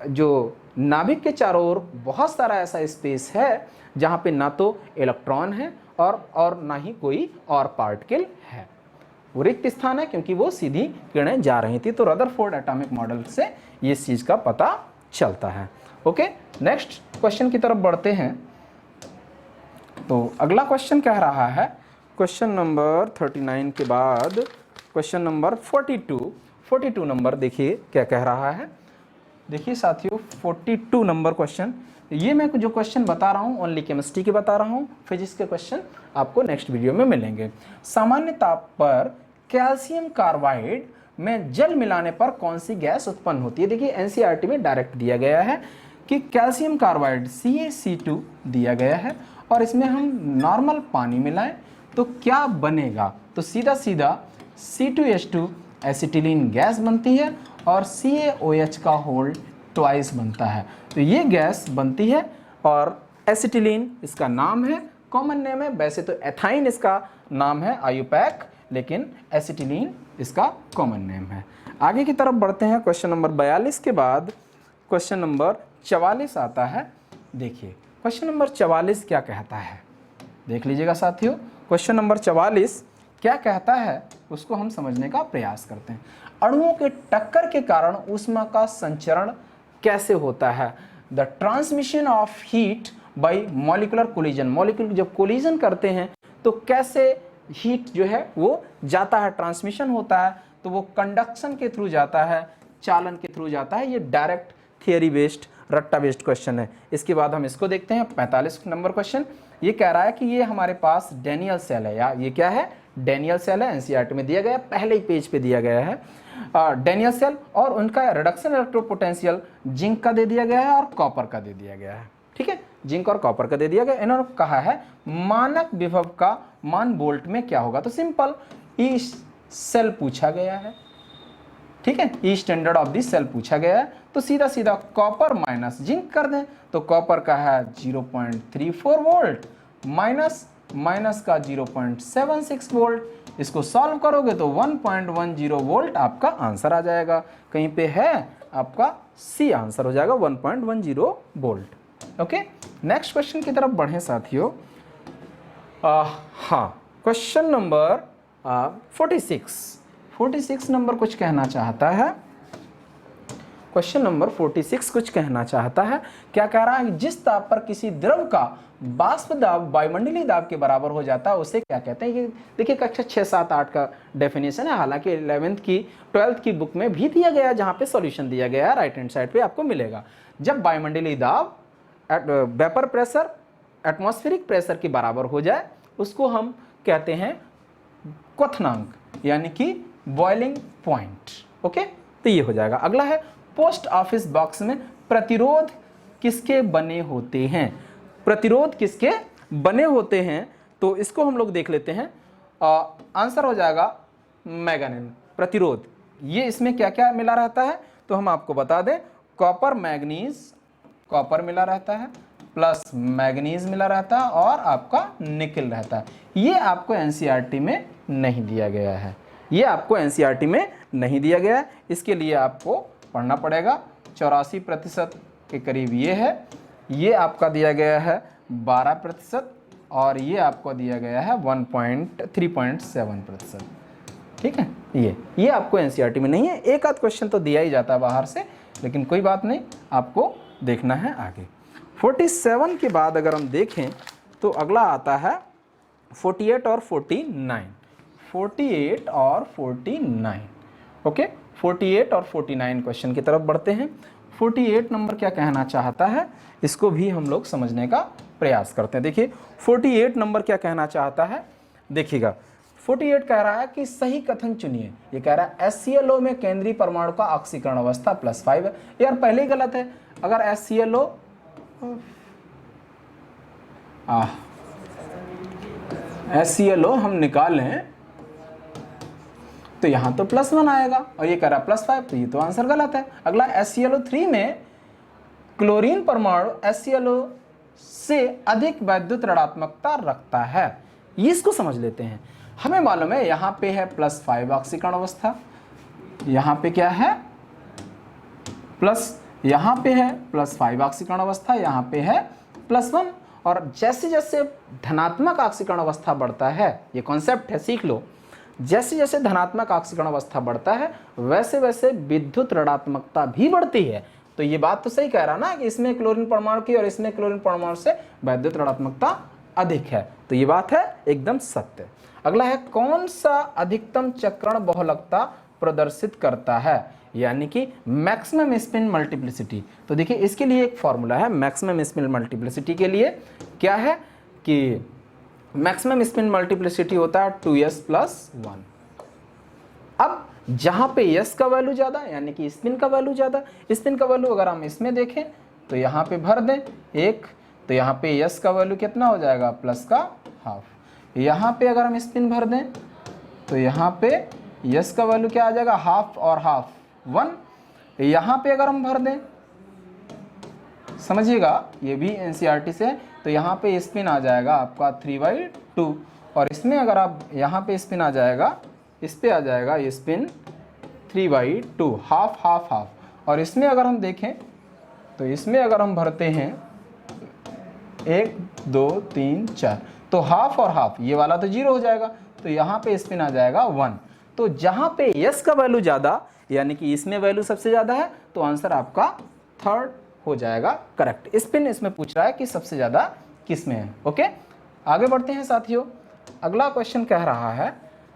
जो नाभिक के चारों ओर बहुत सारा ऐसा स्पेस है जहाँ पे ना तो इलेक्ट्रॉन है और ना ही कोई और पार्टिकल है, वो रिक्त स्थान है क्योंकि वो सीधी किरणें जा रही थी। तो रदरफोर्ड एटॉमिक मॉडल से ये चीज़ का पता चलता है। ओके, नेक्स्ट क्वेश्चन की तरफ बढ़ते हैं। तो अगला क्वेश्चन कह रहा है, क्वेश्चन नंबर 39 के बाद क्वेश्चन नंबर 42 नंबर देखिए क्या कह रहा है। देखिए साथियों 42 नंबर क्वेश्चन, ये मैं जो क्वेश्चन बता रहा हूँ ओनली केमिस्ट्री के बता रहा हूँ, फिजिक्स के क्वेश्चन आपको नेक्स्ट वीडियो में मिलेंगे। सामान्य ताप पर कैल्शियम कार्बाइड में जल मिलाने पर कौन सी गैस उत्पन्न होती है। देखिए एनसीईआरटी में डायरेक्ट दिया गया है कि कैल्शियम कार्बाइड CaC2 दिया गया है और इसमें हम नॉर्मल पानी मिलाएं तो क्या बनेगा, तो सीधा सीधा C2H2 एसिटिलीन गैस बनती है और CaOH का होल ट्वाइस बनता है। तो ये गैस बनती है और एसिटिलीन इसका नाम है, कॉमन नेम है, वैसे तो एथाइन इसका नाम है आयुपैक, लेकिन एसिटिलीन इसका कॉमन नेम है। आगे की तरफ बढ़ते हैं। क्वेश्चन नंबर 42 के बाद क्वेश्चन नंबर 44 आता है। देखिए क्वेश्चन नंबर 44 क्या कहता है, देख लीजिएगा साथियों। क्वेश्चन नंबर 44 क्या कहता है उसको हम समझने का प्रयास करते हैं। अणुओं के टक्कर के कारण ऊष्मा का संचरण कैसे होता है। The transmission of heat by molecular collision, molecule जब कोलिजन करते हैं तो कैसे हीट जो है वो जाता है, ट्रांसमिशन होता है, तो वो कंडक्शन के थ्रू जाता है, चालन के थ्रू जाता है। ये डायरेक्ट थियरी बेस्ड रट्टा बेस्ड क्वेश्चन है। इसके बाद हम इसको देखते हैं 45 नंबर क्वेश्चन। ये कह रहा है कि ये हमारे पास डेनियल सेल है, या ये क्या है, डेनियल सेल है, एनसीईआरटी में दिया गया, पहले ही पेज पे दिया गया है डेनियल सेल, और उनका रिडक्शन इलेक्ट्रोपोटेंशियल जिंक का दे दिया गया है और कॉपर का दे दिया गया है। ठीक है, जिंक और कॉपर का दे दिया गया। इन्होंने कहा है मानक विभव का मान वोल्ट में क्या होगा, तो सिंपल ई सेल पूछा गया है, ठीक है, ई स्टैंडर्ड ऑफ दिस सेल पूछा गया है, तो सीधा सीधा कॉपर माइनस जिंक कर दें। तो कॉपर का है 0.34 वोल्ट माइनस का 0.76 वोल्ट, इसको सॉल्व करोगे तो 1.10 वोल्ट आपका आंसर आ जाएगा। कहीं पे है आपका सी आंसर हो जाएगा 1.10 वोल्ट। ओके, नेक्स्ट क्वेश्चन की तरफ बढ़ें साथियों। हाँ, क्वेश्चन नंबर 46 46 नंबर कुछ कहना चाहता है। क्वेश्चन नंबर 46 कुछ कहना चाहता है। क्या कह रहा है? जिस ताप पर किसी द्रव का वाष्प दाब वायुमंडलीय दाब के बराबर हो जाता है उसे क्या कहते हैं? ये देखिए कक्षा 6, 7, 8 का डेफिनेशन है, हालांकि 11th की 12th की बुक में भी दिया गया है, जहां पे सॉल्यूशन दिया गया है, राइट हैंड साइड पे आपको मिलेगा। जब वायुमंडलीय दाब वेपर प्रेशर एटमॉस्फेरिक प्रेशर के बराबर हो जाए उसको हम कहते हैं क्वथनांक, यानी कि बॉइलिंग पॉइंट। ओके, तो ये हो जाएगा। अगला है पोस्ट ऑफिस बॉक्स में प्रतिरोध किसके बने होते हैं? प्रतिरोध किसके बने होते हैं? तो इसको हम लोग देख लेते हैं। आंसर हो जाएगा मैंगनीज प्रतिरोध। ये इसमें क्या क्या मिला रहता है तो हम आपको बता दें, कॉपर मैग्नीज, कॉपर मिला रहता है, प्लस मैग्नीज मिला रहता है और आपका निकल रहता है। ये आपको एनसीईआरटी में नहीं दिया गया है, ये आपको एनसीईआरटी में नहीं दिया गया है। इसके लिए आपको पढ़ना पड़ेगा। 84% के करीब ये है, ये आपका दिया गया है 12% और ये आपको दिया गया है 3.7%। ठीक है, ये आपको एनसीईआरटी में नहीं है। एक आध क्वेश्चन तो दिया ही जाता है बाहर से, लेकिन कोई बात नहीं, आपको देखना है आगे। 47 के बाद अगर हम देखें तो अगला आता है 48 और 49। 48 और 49, ओके, 48 और 49 क्वेश्चन की तरफ बढ़ते हैं। 48 नंबर क्या कहना चाहता है इसको भी हम लोग समझने का प्रयास करते हैं। देखिए 48 नंबर क्या कहना चाहता है, देखिएगा 48 कह रहा है कि सही कथन चुनिए। ये कह रहा है HClO में केंद्रीय परमाणु का ऑक्सीकरण अवस्था +5 है। यार पहले ही गलत है, अगर HClO हम निकालें तो यहां तो +1 आएगा और ये कह रहा है +5, तो ये तो आंसर गलत है। अगला HClO3 में क्लोरीन परमाणु HClO से अधिक वैद्युत ऋणात्मकता रखता है। ये इसको समझ लेते हैं। हमें मालूम है यहाँ पे है +5 ऑक्सीकरण अवस्था, यहाँ पे क्या है यहाँ पे है +5 ऑक्सीकरण अवस्था, यहाँ पे है +1। और जैसे जैसे धनात्मक ऑक्सीकरण अवस्था बढ़ता है, ये कॉन्सेप्ट है, सीख लो, जैसे जैसे धनात्मक ऑक्सीकरण अवस्था बढ़ता है वैसे वैसे विद्युत ऋणात्मकता भी बढ़ती है। तो ये बात तो सही कह रहा ना कि इसमें क्लोरीन परमाणु की और इसमें क्लोरीन परमाणु से वैद्युत ऋणात्मकता अधिक है, तो ये बात है एकदम सत्य। अगला है कौन सा अधिकतम चक्रण बहुलकता प्रदर्शित करता है, यानी कि मैक्सिमम स्पिन मल्टीप्लिसिटी। तो देखिए इसके लिए एक फॉर्मूला है मैक्सिमम स्पिन मल्टीप्लिसिटी के लिए, क्या है कि मैक्सिमम स्पिन मल्टीप्लिसिटी होता है 2s+1। अब जहां पे s का वैल्यू ज्यादा यानी कि स्पिन का वैल्यू ज्यादा, स्पिन का वैल्यू अगर हम इसमें देखें तो यहाँ पे भर दें 1, तो यहाँ पे s का वैल्यू कितना हो जाएगा +½ यहाँ पे अगर हम स्पिन भर दें तो यहाँ पे s का वैल्यू क्या आ जाएगा, ½ और ½ 1। यहाँ पे अगर हम भर दें, समझिएगा ये भी एनसीईआरटी से, तो यहाँ पे स्पिन आ जाएगा आपका 3/2 और इसमें अगर आप यहाँ पे स्पिन आ जाएगा, इस पे आ जाएगा ये स्पिन 3/2, ½ और इसमें अगर हम देखें तो इसमें अगर हम भरते हैं 1 2 3 4, तो ½ और ½ ये वाला तो 0 हो जाएगा, तो यहाँ पे स्पिन आ जाएगा 1। तो जहाँ पे s का वैल्यू ज़्यादा यानी कि इसमें वैल्यू सबसे ज़्यादा है तो आंसर आपका 3rd हो जाएगा करेक्ट। स्पिन इसमें पूछ रहा है कि सबसे ज़्यादा किस में है। ओके, आगे बढ़ते हैं साथियों। अगला क्वेश्चन कह रहा है,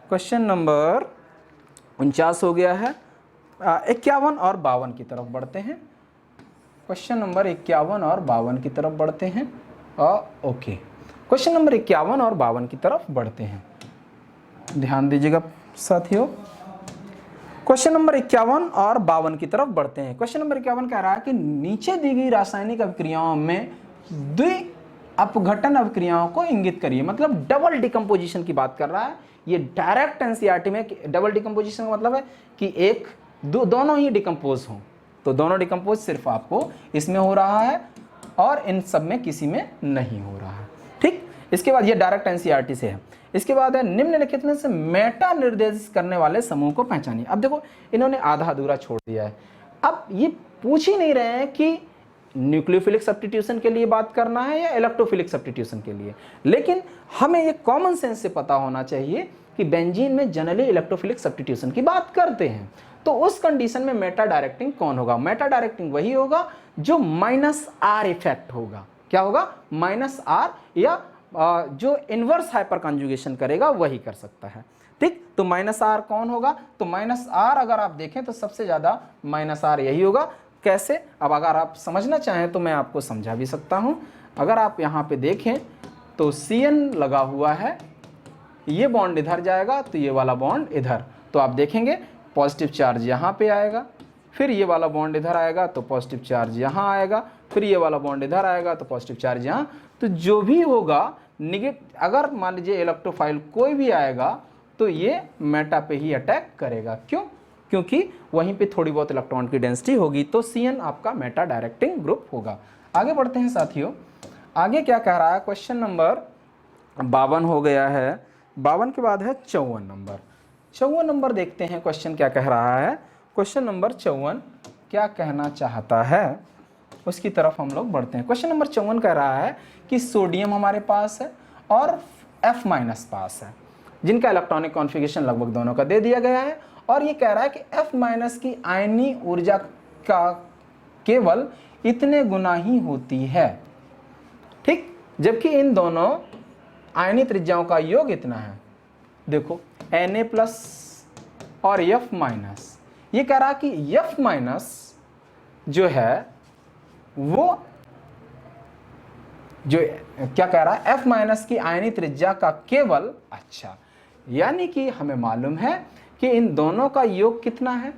क्वेश्चन नंबर 49 हो गया है, 51 और 52 की तरफ बढ़ते हैं। क्वेश्चन नंबर 51 और 52 की तरफ बढ़ते हैं। ओके, क्वेश्चन नंबर 51 और 52 की तरफ बढ़ते हैं, ध्यान दीजिएगा साथियों। क्वेश्चन नंबर 51 और 52 की तरफ बढ़ते हैं। क्वेश्चन नंबर 51 कह रहा है कि नीचे दी गई रासायनिक अभिक्रियाओं में द्वि अपघटन अभिक्रियाओं को इंगित करिए। मतलब डबल डिकम्पोजिशन की बात कर रहा है। ये डायरेक्ट एनसीईआरटी में डबल डिकम्पोजिशन का मतलब है कि एक दोनों ही डिकम्पोज हों, तो दोनों डिकम्पोज सिर्फ आपको इसमें हो रहा है और इन सब में किसी में नहीं हो रहा है। ठीक, इसके बाद ये डायरेक्ट एनसीईआरटी से है। इसके बाद है निम्नलिखित में से मेटा निर्देशित करने वाले समूह को पहचानिए। अब देखो इन्होंने आधा अधूरा छोड़ दिया है। अब ये पूछ ही नहीं रहे हैं कि न्यूक्लियोफिलिक सब्स्टिट्यूशन के लिए बात करना है या इलेक्ट्रोफिलिक सब्स्टिट्यूशन के लिए, लेकिन हमें ये कॉमन सेंस से पता होना चाहिए कि बेंजीन में जनरली इलेक्ट्रोफिलिक सब्स्टिट्यूशन की बात करते हैं। तो उस कंडीशन में मेटा डायरेक्टिंग कौन होगा? मेटा डायरेक्टिंग वही होगा जो -R इफेक्ट होगा। क्या होगा? -R, या जो इनवर्स हाइपर कंजुगेशन करेगा वही कर सकता है। ठीक, तो -R कौन होगा? तो -R अगर आप देखें तो सबसे ज़्यादा -R यही होगा। कैसे? अब अगर आप समझना चाहें तो मैं आपको समझा भी सकता हूं। अगर आप यहाँ पे देखें तो CN लगा हुआ है, ये बॉन्ड इधर जाएगा तो ये वाला बॉन्ड इधर, तो आप देखेंगे पॉजिटिव चार्ज यहाँ पे आएगा, फिर ये वाला बॉन्ड इधर आएगा तो पॉजिटिव चार्ज यहाँ आएगा, फिर ये वाला बॉन्ड इधर आएगा तो पॉजिटिव चार्ज यहाँ। तो जो भी होगा निगेटिव, अगर मान लीजिए इलेक्ट्रोफाइल कोई भी आएगा तो ये मेटा पे ही अटैक करेगा। क्यों? क्योंकि वहीं पे थोड़ी बहुत इलेक्ट्रॉन की डेंसिटी होगी, तो CN आपका मेटा डायरेक्टिंग ग्रुप होगा। आगे बढ़ते हैं साथियों, आगे क्या कह रहा है? क्वेश्चन नंबर 52 हो गया है। 52 के बाद है 54 नंबर। 54 नंबर देखते हैं क्वेश्चन क्या कह रहा है। क्वेश्चन नंबर 54 क्या कहना चाहता है, उसकी तरफ हम लोग बढ़ते हैं। क्वेश्चन नंबर 54 कह रहा है कि सोडियम हमारे पास है और F- पास है, जिनका इलेक्ट्रॉनिक कॉन्फ़िगरेशन लगभग दोनों का दे दिया गया है, और ये कह रहा है कि F- की आयनी ऊर्जा का केवल इतने गुना ही होती है। ठीक, जबकि इन दोनों आयनी त्रिज्याओं का योग इतना है। देखो Na+ और F-, ये कह रहा है कि F- जो है वो जो क्या कह रहा है, F- की आयनी त्रिज्या का केवल, अच्छा, यानी कि हमें मालूम है कि इन दोनों का योग कितना है?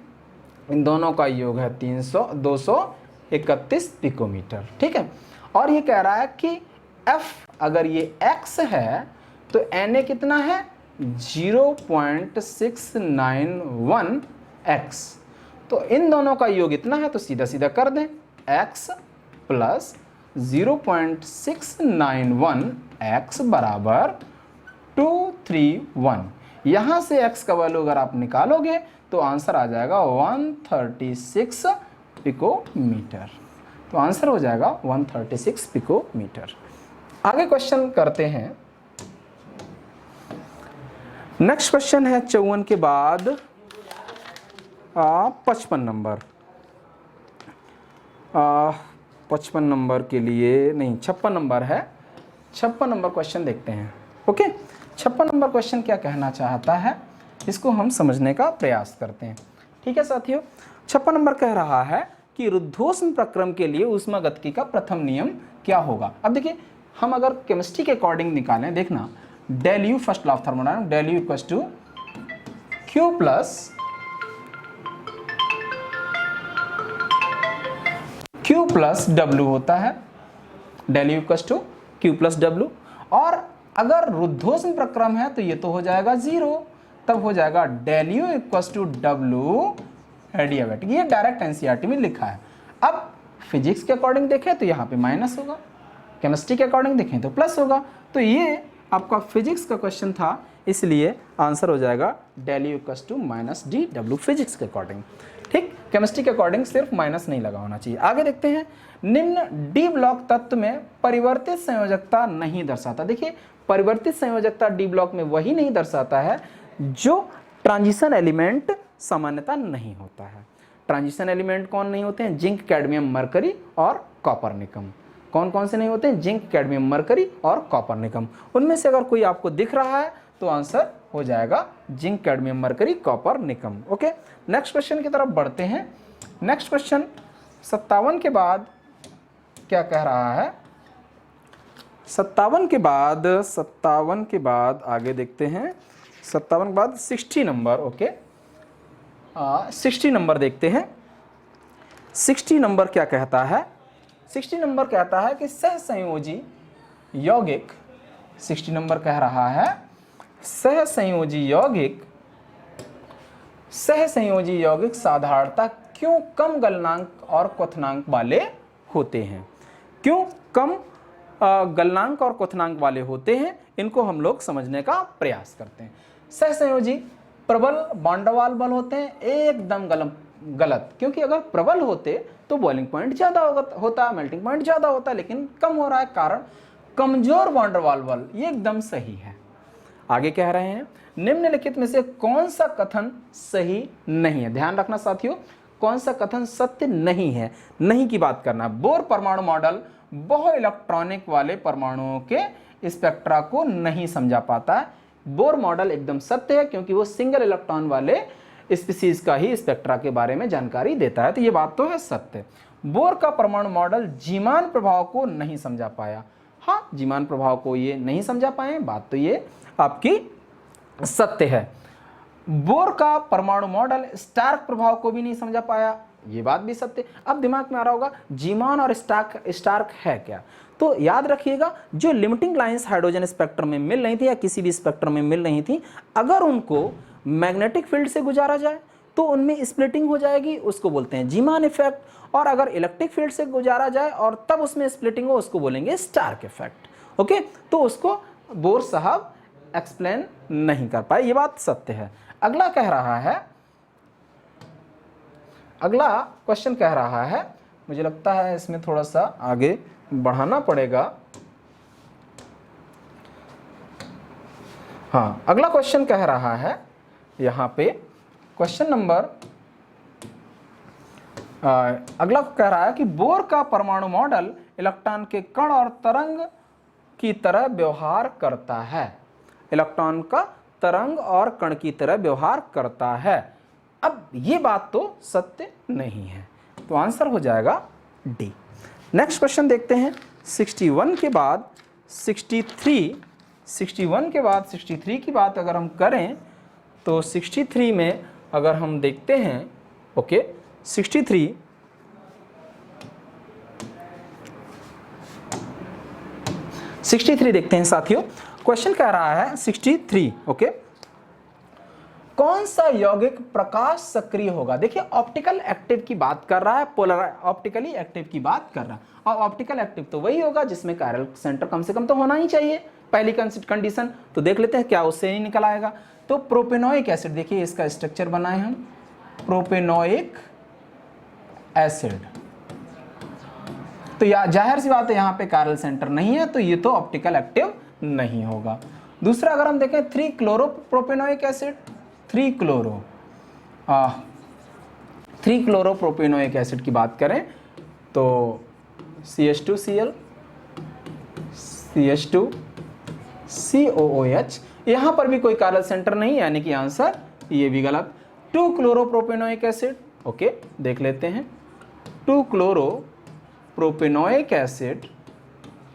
इन दोनों का योग है 231 पिकोमीटर। ठीक है, और ये कह रहा है कि F अगर ये X है तो Na कितना है? 0.691x। तो इन दोनों का योग इतना है, तो सीधा सीधा कर दें, x + 0.691x बराबर 231। यहाँ से x का वैल्यू अगर आप निकालोगे तो आंसर आ जाएगा 136 पिकोमीटर। तो आंसर हो जाएगा 136 पिकोमीटर। आगे क्वेश्चन करते हैं। नेक्स्ट क्वेश्चन है 54 के बाद 55 नंबर। 55 नंबर के लिए नहीं, 56 नंबर है। 56 नंबर क्वेश्चन देखते हैं। ओके, 56 नंबर क्वेश्चन क्या कहना चाहता है, इसको हम समझने का प्रयास करते हैं। ठीक है साथियों, 56 नंबर कह रहा है कि रुद्धोष्म प्रक्रम के लिए ऊष्मागतिकी का प्रथम नियम क्या होगा। अब देखिए, हम अगर केमिस्ट्री के अकॉर्डिंग निकालें, देखना, del U first law of thermodynamics, del U equals to Q plus W होता है, del U equals to Q plus W। और अगर रुद्धोष्म प्रक्रम है तो ये तो हो जाएगा 0, तब हो जाएगा del U equals to W adiabatic. ये डायरेक्ट एनसीईआरटी में लिखा है। अब फिजिक्स के अकॉर्डिंग देखें तो यहाँ पे माइनस होगा, केमिस्ट्री के अकॉर्डिंग देखें तो प्लस होगा। तो ये आपका फिजिक्स का क्वेश्चन था, इसलिए आंसर हो जाएगा del U equals to -dW physics के अकॉर्डिंग। ठीक, केमिस्ट्री के अकॉर्डिंग सिर्फ माइनस नहीं लगा होना चाहिए। आगे देखते हैं, निम्न डी ब्लॉक तत्व में परिवर्तित संयोजकता नहीं दर्शाता। देखिए, परिवर्तित संयोजकता डी ब्लॉक में वही नहीं दर्शाता है जो ट्रांजिशन एलिमेंट सामान्यता नहीं होता है। ट्रांजिशन एलिमेंट कौन नहीं होते हैं? जिंक, कैडमियम, मरकरी और कॉपर निकम। कौन कौन से नहीं होते हैं? जिंक, कैडमियम, मरकरी और कॉपर निकम। उनमें से अगर कोई आपको दिख रहा है तो आंसर हो जाएगा zinc, cadmium, mercury, copper Nikam. Okay, next question की तरफ बढ़ते हैं। नेक्स्ट क्वेश्चन 57 के बाद क्या कह रहा है? 57 के बाद आगे देखते हैं। 57 के बाद 60 नंबर। ओके, 60 नंबर देखते हैं। 60 नंबर क्या कहता है? 60 नंबर कहता है कि सहसंयोजी यौगिक, 60 नंबर कह रहा है सहसंयोजी यौगिक साधारणतः क्यों कम गलनांक और क्वथनांक वाले होते हैं? क्यों कम गलनांक और क्वथनांक वाले होते हैं, इनको हम लोग समझने का प्रयास करते हैं। सहसंयोजी प्रबल बॉन्ड वाल बल होते हैं, एकदम गलत, क्योंकि अगर प्रबल होते तो बॉइलिंग पॉइंट ज़्यादा होता, मेल्टिंग पॉइंट ज़्यादा होता, लेकिन कम हो रहा है, कारण कमजोर वॉन डेर वाल्स बल। ये एकदम सही है। आगे कह रहे हैं निम्नलिखित में से कौन सा कथन सही नहीं है। ध्यान रखना साथियों, कौन सा कथन सत्य नहीं है, नहीं की बात करना। बोर परमाणु मॉडल बहु इलेक्ट्रॉनिक वाले परमाणुओं के स्पेक्ट्रा को नहीं समझा पाता है। बोर मॉडल एकदम सत्य है, क्योंकि वो सिंगल इलेक्ट्रॉन वाले स्पीसीज का ही स्पेक्ट्रा के बारे में जानकारी देता है, तो ये बात तो है सत्य। बोर का परमाणु मॉडल जीमान प्रभाव को नहीं समझा पाया। हाँ, जीमान प्रभाव को ये नहीं समझा पाए, बात तो ये आपकी सत्य है। बोर का परमाणु मॉडल स्टार्क प्रभाव को भी नहीं समझा पाया, ये बात भी सत्य। अब दिमाग में आ रहा होगा जीमान और स्टार्क है क्या, तो याद रखिएगा जो लिमिटिंग लाइंस हाइड्रोजन स्पेक्ट्रम में मिल रही थी या किसी भी स्पेक्ट्रम में मिल रही थी, अगर उनको मैग्नेटिक फील्ड से गुजारा जाए तो उनमें स्प्लिटिंग हो जाएगी, उसको बोलते हैं जीमान इफेक्ट। और अगर इलेक्ट्रिक फील्ड से गुजारा जाए और तब उसमें स्प्लिटिंग हो, उसको बोलेंगे स्टार्क इफेक्ट। ओके, तो उसको बोर साहब एक्सप्लेन नहीं कर पाए, ये बात सत्य है। अगला कह रहा है, अगला क्वेश्चन कह रहा है, मुझे लगता है इसमें थोड़ा सा आगे बढ़ाना पड़ेगा। हाँ, अगला क्वेश्चन कह रहा है यहाँ पे क्वेश्चन नंबर, अगला कह रहा है कि बोर का परमाणु मॉडल इलेक्ट्रॉन के कण और तरंग की तरह व्यवहार करता है। इलेक्ट्रॉन का तरंग और कण की तरह व्यवहार करता है। अब ये बात तो सत्य नहीं है, तो आंसर हो जाएगा डी। नेक्स्ट क्वेश्चन देखते हैं। 61 के बाद 63, 61 के बाद 63 की बात अगर हम करें तो 63 में अगर हम देखते हैं, ओके 63 देखते हैं साथियों। क्वेश्चन कह रहा है 63, ओके, कौन सा यौगिक प्रकाश सक्रिय होगा। देखिए ऑप्टिकल एक्टिव की बात कर रहा है, पोलर ऑप्टिकली एक्टिव की बात कर रहा है, और ऑप्टिकल एक्टिव तो वही होगा जिसमें कायरल सेंटर कम से कम तो होना ही चाहिए, पहली कंडीशन। तो देख लेते हैं क्या उससे ही निकल आएगा। तो प्रोपेनोइक एसिड, देखिए इसका स्ट्रक्चर बनाए हम, प्रोपेनोइक एसिड, तो जाहिर सी बात है यहाँ पे कायरल सेंटर नहीं है, तो ये तो ऑप्टिकल एक्टिव नहीं होगा। दूसरा अगर हम देखें 3 chloro propanoic acid, 3 chloro propanoic acid की बात करें तो CH2Cl, CH2, COOH, यहाँ पर भी कोई कायरल सेंटर नहीं, यानी कि आंसर ये भी गलत। 2 क्लोरो प्रोपेनोइक एसिड, ओके देख लेते हैं। 2 क्लोरो प्रोपेनोइक एसिड,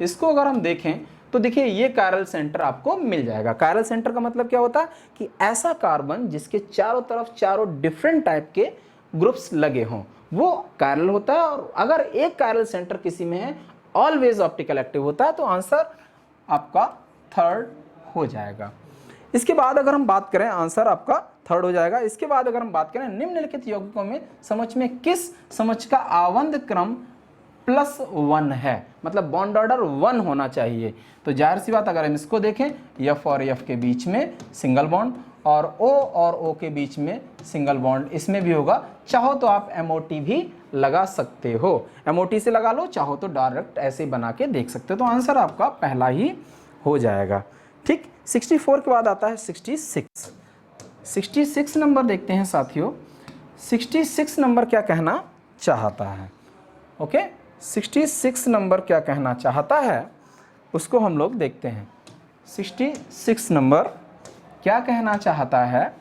इसको अगर हम देखें तो देखिए ये कायरल सेंटर आपको मिल जाएगा। कायरल सेंटर का मतलब क्या होता है कि ऐसा कार्बन जिसके चारों तरफ चारों डिफरेंट टाइप के ग्रुप्स लगे हों, वो कायरल होता है। और अगर एक कायरल सेंटर किसी में है, ऑलवेज ऑप्टिकल एक्टिव होता है, तो आंसर आपका थर्ड हो जाएगा। इसके बाद अगर हम बात करें, आंसर आपका थर्ड हो जाएगा। इसके बाद अगर हम बात करें निम्नलिखित यौगिकों में समझ में किस समझ का आवंध क्रम +1 है, मतलब बॉन्ड ऑर्डर 1 होना चाहिए। तो जाहिर सी बात अगर हम इसको देखें, F और F के बीच में सिंगल बॉन्ड, और O और O के बीच में सिंगल बॉन्ड, इसमें भी होगा। चाहो तो आप MOT भी लगा सकते हो, MOT से लगा लो, चाहो तो डायरेक्ट ऐसे बना के देख सकते हो। तो आंसर आपका पहला ही हो जाएगा। ठीक, 64 के बाद आता है 66। 66 नंबर देखते हैं साथियों। 66 नंबर क्या कहना चाहता है, ओके 66 नंबर क्या कहना चाहता है उसको हम लोग देखते हैं। 66 नंबर क्या कहना चाहता है।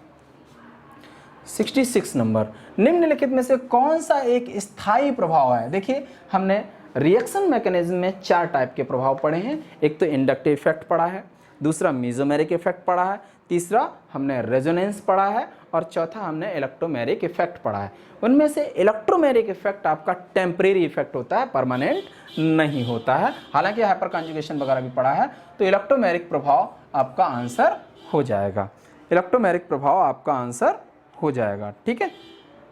66 नंबर, निम्नलिखित में से कौन सा एक स्थायी प्रभाव है। देखिए हमने रिएक्शन मैकेनिज्म में 4 टाइप के प्रभाव पढ़े हैं। एक तो इंडक्टिव इफेक्ट पढ़ा है, दूसरा मेसोमेरिक इफेक्ट पढ़ा है, तीसरा हमने रेजोनेंस पढ़ा है, और चौथा हमने इलेक्ट्रोमेरिक इफेक्ट पढ़ा है। उनमें से इलेक्ट्रोमेरिक इफेक्ट आपका टेम्परेरी इफेक्ट होता है, परमानेंट नहीं होता है। हालांकि हाइपर कॉन्जुगेशन वगैरह भी पढ़ा है, तो इलेक्ट्रोमेरिक प्रभाव आपका आंसर हो जाएगा। इलेक्ट्रोमेरिक प्रभाव आपका आंसर हो जाएगा, ठीक है।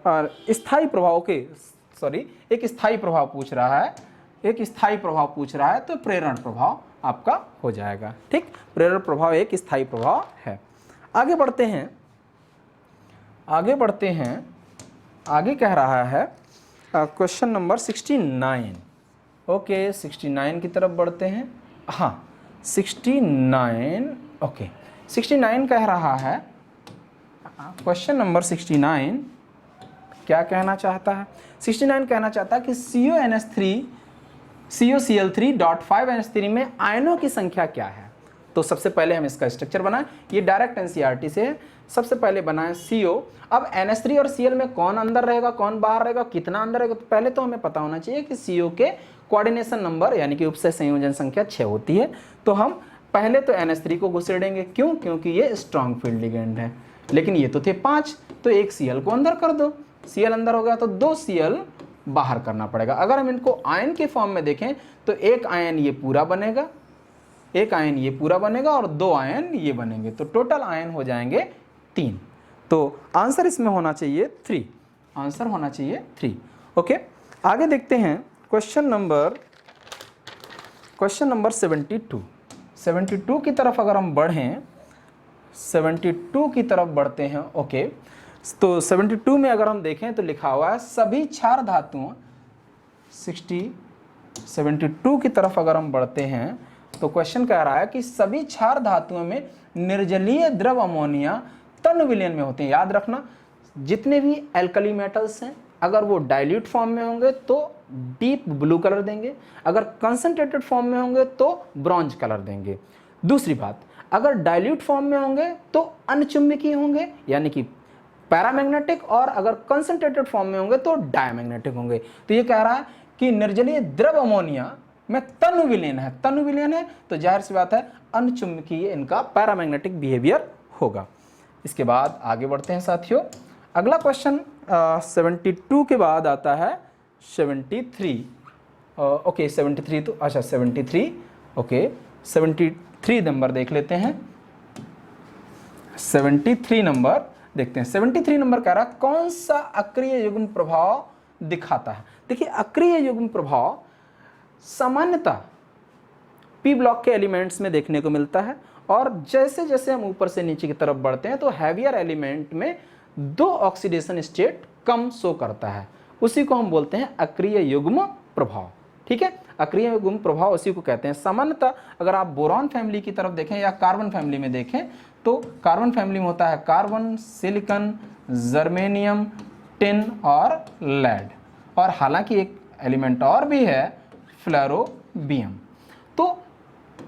और स्थायी प्रभाव के एक स्थायी प्रभाव पूछ रहा है, एक स्थायी प्रभाव पूछ रहा है, तो प्रेरण प्रभाव आपका हो जाएगा। ठीक, प्रेरण प्रभाव एक स्थायी प्रभाव है। आगे बढ़ते हैं, आगे कह रहा है क्वेश्चन नंबर 69। ओके 69 की तरफ बढ़ते हैं। हाँ 69, ओके 69 कह रहा है, क्वेश्चन नंबर 69 क्या कहना चाहता है? 69 कहना चाहता है कि COCl3.5NH3 में आयनों की संख्या क्या है। तो सबसे पहले हम इसका स्ट्रक्चर बनाएं, ये डायरेक्ट एनसीईआरटी से है। सबसे पहले बनाएं CO। अब NH3 और Cl में कौन अंदर रहेगा कौन बाहर रहेगा, कितना अंदर रहेगा, तो पहले तो हमें पता होना चाहिए कि CO के कोऑर्डिनेशन नंबर यानी कि उपसय संयोजन संख्या 6 होती है। तो हम पहले तो NH3 को घुसेड़ेंगे, क्यों? क्योंकि ये स्ट्रॉन्ग फील्ड लिगेंड है। लेकिन ये तो थे 5, तो एक Cl को अंदर कर दो, Cl अंदर हो गया तो 2 Cl बाहर करना पड़ेगा। अगर हम इनको आयन के फॉर्म में देखें तो एक आयन ये पूरा बनेगा, एक आयन ये पूरा बनेगा और 2 आयन ये बनेंगे, तो टोटल आयन हो जाएंगे 3। तो आंसर इसमें होना चाहिए 3, आंसर होना चाहिए 3। ओके आगे देखते हैं क्वेश्चन नंबर 72 की तरफ अगर हम बढ़ें, 72 की तरफ बढ़ते हैं। ओके तो 72 में अगर हम देखें तो लिखा हुआ है सभी क्षार धातुओं, 72 की तरफ अगर हम बढ़ते हैं तो क्वेश्चन कह रहा है कि सभी क्षार धातुओं में निर्जलीय द्रव अमोनिया तन विलयन में होते हैं। याद रखना जितने भी एल्कली मेटल्स हैं अगर वो डाइल्यूट फॉर्म में होंगे तो डीप ब्लू कलर देंगे, अगर कंसंट्रेटेड फॉर्म में होंगे तो ब्रॉन्ज कलर देंगे। दूसरी बात, अगर डाइल्यूट फॉर्म में होंगे तो अनचुंबकीय होंगे यानी कि पैरामैग्नेटिक, और अगर कंसंट्रेटेड फॉर्म में होंगे तो डायमैग्नेटिक होंगे। तो ये कह रहा है कि निर्जलीय द्रव अमोनिया में तनु विलयन है, तनु विलयन है तो जाहिर सी बात है अनचुंबकीय इनका पैरामैग्नेटिक बिहेवियर होगा। इसके बाद आगे बढ़ते हैं साथियों, अगला क्वेश्चन 72 के बाद आता है 73। ओके 73 तो अच्छा 73, ओके 73 नंबर देख लेते हैं। 73 नंबर देखते हैं। 73 नंबर कह रहा है कौन सा अक्रिय युग्म प्रभाव दिखाता है। देखिए अक्रिय युग्म प्रभाव सामान्यतः पी ब्लॉक के एलिमेंट्स में देखने को मिलता है, और जैसे जैसे हम ऊपर से नीचे की तरफ बढ़ते हैं तो हैवियर एलिमेंट में 2 ऑक्सीडेशन स्टेट कम शो करता है, उसी को हम बोलते हैं अक्रिय युग्म प्रभाव। ठीक है, अक्रिय युग्म प्रभाव उसी को कहते हैं। सामान्यतः अगर आप बोरॉन फैमिली की तरफ देखें या कार्बन फैमिली में देखें तो कार्बन फैमिली में होता है कार्बन, सिलिकॉन, जर्मेनियम, टिन और लेड, और हालांकि एक एलिमेंट और भी है फ्लोरोबियम। तो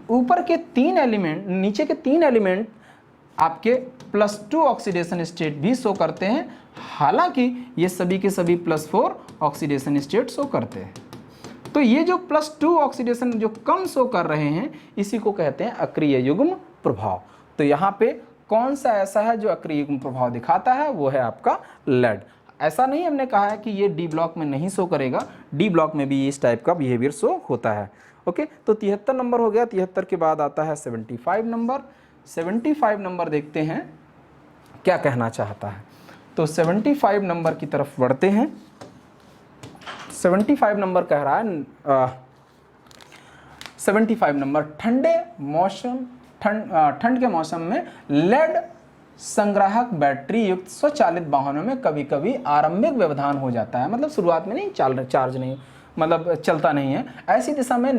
ऊपर के 3 एलिमेंट, नीचे के 3 एलिमेंट आपके +2 ऑक्सीडेशन स्टेट भी शो करते हैं, हालांकि ये सभी के सभी +4 ऑक्सीडेशन स्टेट शो करते हैं। तो ये जो +2 ऑक्सीडेशन जो कम शो कर रहे हैं इसी को कहते हैं अक्रिय युग्म प्रभाव। तो यहाँ पे कौन सा ऐसा है जो अक्रिय युग्म प्रभाव दिखाता है, वो है आपका लेड। ऐसा नहीं हमने कहा है कि ये डी ब्लॉक में नहीं शो करेगा, डी ब्लॉक में भी इस टाइप का बिहेवियर शो होता है। ओके तो 73 नंबर हो गया। 73 के बाद आता है 75 नंबर। 75 नंबर देखते हैं क्या कहना चाहता है। तो 75 नंबर की तरफ बढ़ते हैं। 75 नंबर कह रहा है 75 नंबर ठंडे मौसम, ठंड के मौसम में लेड संग्राहक बैटरी युक्त स्वचालित वाहनों में कभी कभी आरंभिक व्यवधान हो जाता है, मतलब शुरुआत में नहीं चार्ज नहीं, मतलब चलता नहीं है, ऐसी दिशा में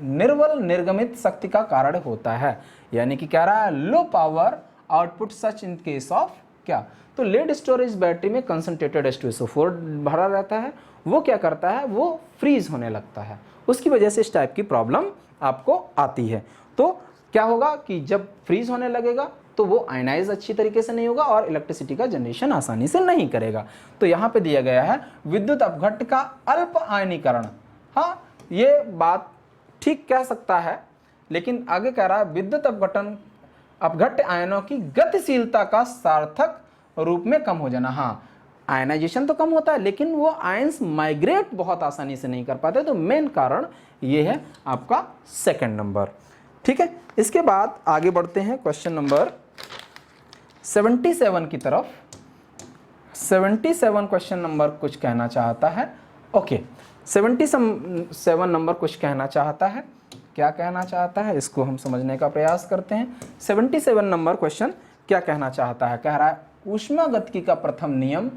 निर्बल निर्गमित शक्ति का कारण होता है। यानी कि कह रहा है low power output such in case of क्या, तो लेड स्टोरेज बैटरी में कंसंट्रेटेड H2SO4 भरा रहता है, वो क्या करता है वो फ्रीज होने लगता है, उसकी वजह से इस टाइप की प्रॉब्लम आपको आती है। तो क्या होगा कि जब फ्रीज होने लगेगा तो वो आयनाइज अच्छी तरीके से नहीं होगा और इलेक्ट्रिसिटी का जनरेशन आसानी से नहीं करेगा। तो यहाँ पे दिया गया है विद्युत अपघट्ट का अल्प आयनीकरण। हाँ ये बात ठीक कह सकता है, लेकिन आगे कह रहा है विद्युत अपघट्ट आयनों की गतिशीलता का सार्थक रूप में कम हो जाना। हाँ आयनाइजेशन तो कम होता है लेकिन वो आयंस माइग्रेट बहुत आसानी से नहीं कर पाते, तो मेन कारण ये है आपका 2nd नंबर। ठीक है, इसके बाद आगे बढ़ते हैं क्वेश्चन नंबर 77 की तरफ। 77 क्वेश्चन नंबर कुछ कहना चाहता है। ओके 77 नंबर कुछ कहना चाहता है, क्या कहना चाहता है इसको हम समझने का प्रयास करते हैं। 77 नंबर क्वेश्चन क्या कहना चाहता है, कह रहा है ऊष्मागतिकी का प्रथम नियम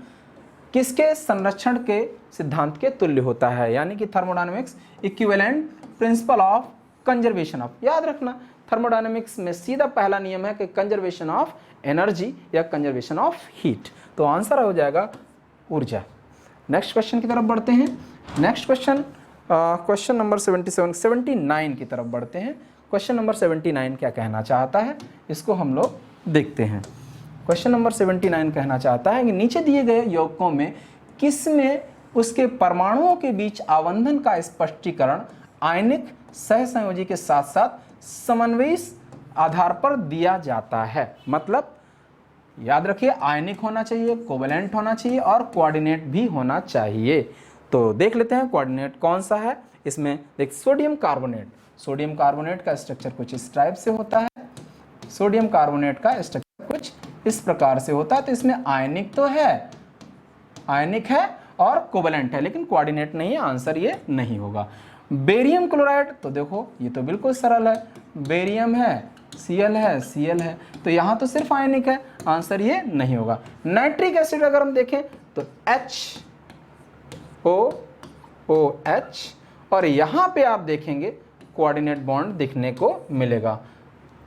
किसके संरक्षण के सिद्धांत के तुल्य होता है, यानी कि thermodynamics equivalent principle of conservation of. याद रखना थर्मोडायनेमिक्स में सीधा पहला नियम है कि कंजर्वेशन ऑफ एनर्जी या कंजर्वेशन ऑफ हीट। तो आंसर हो जाएगा ऊर्जा। नेक्स्ट क्वेश्चन की तरफ बढ़ते हैं। नेक्स्ट क्वेश्चन नंबर 79 की तरफ बढ़ते हैं। क्वेश्चन नंबर 79 क्या कहना चाहता है, इसको हम लोग देखते हैं। क्वेश्चन नंबर 79 कहना चाहता है कि नीचे दिए गए यौगिकों में किसमें उसके परमाणुओं के बीच आबंधन का स्पष्टीकरण आयनिक सहसंयोजी के साथ साथ समन्वयी आधार पर दिया जाता है। मतलब याद रखिए आयनिक होना चाहिए, कोवेलेंट होना चाहिए और कोऑर्डिनेट भी होना चाहिए। तो देख लेते हैं कोऑर्डिनेट कौन सा है। इसमें देख सोडियम कार्बोनेट का स्ट्रक्चर कुछ इस टाइप से होता है। सोडियम कार्बोनेट का स्ट्रक्चर कुछ इस प्रकार से होता है। तो इसमें आयनिक तो है, आयनिक है और कोवेलेंट है, लेकिन कोऑर्डिनेट नहीं है। आंसर ये नहीं होगा। बेरियम क्लोराइड तो देखो ये तो बिल्कुल सरल है, बेरियम है, Cl है, तो यहाँ तो सिर्फ आयनिक है। आंसर ये नहीं होगा। नाइट्रिक एसिड अगर हम देखें तो HOOH और यहाँ पे आप देखेंगे कोऑर्डिनेट बॉन्ड दिखने को मिलेगा।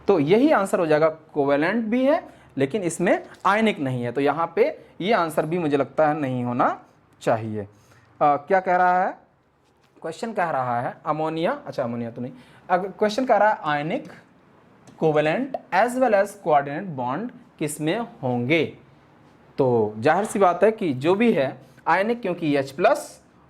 तो यही आंसर हो जाएगा। कोवेलेंट भी है लेकिन इसमें आयनिक नहीं है, तो यहाँ पे ये आंसर भी मुझे लगता है नहीं होना चाहिए। क्या कह रहा है क्वेश्चन? कह रहा है अमोनिया, अच्छा अमोनिया तो नहीं, अगर क्वेश्चन कह रहा है ionic, covalent as well as coordinate bond किसमें होंगे। तो जाहिर सी बात है कि जो भी है आयनिक, क्योंकि H+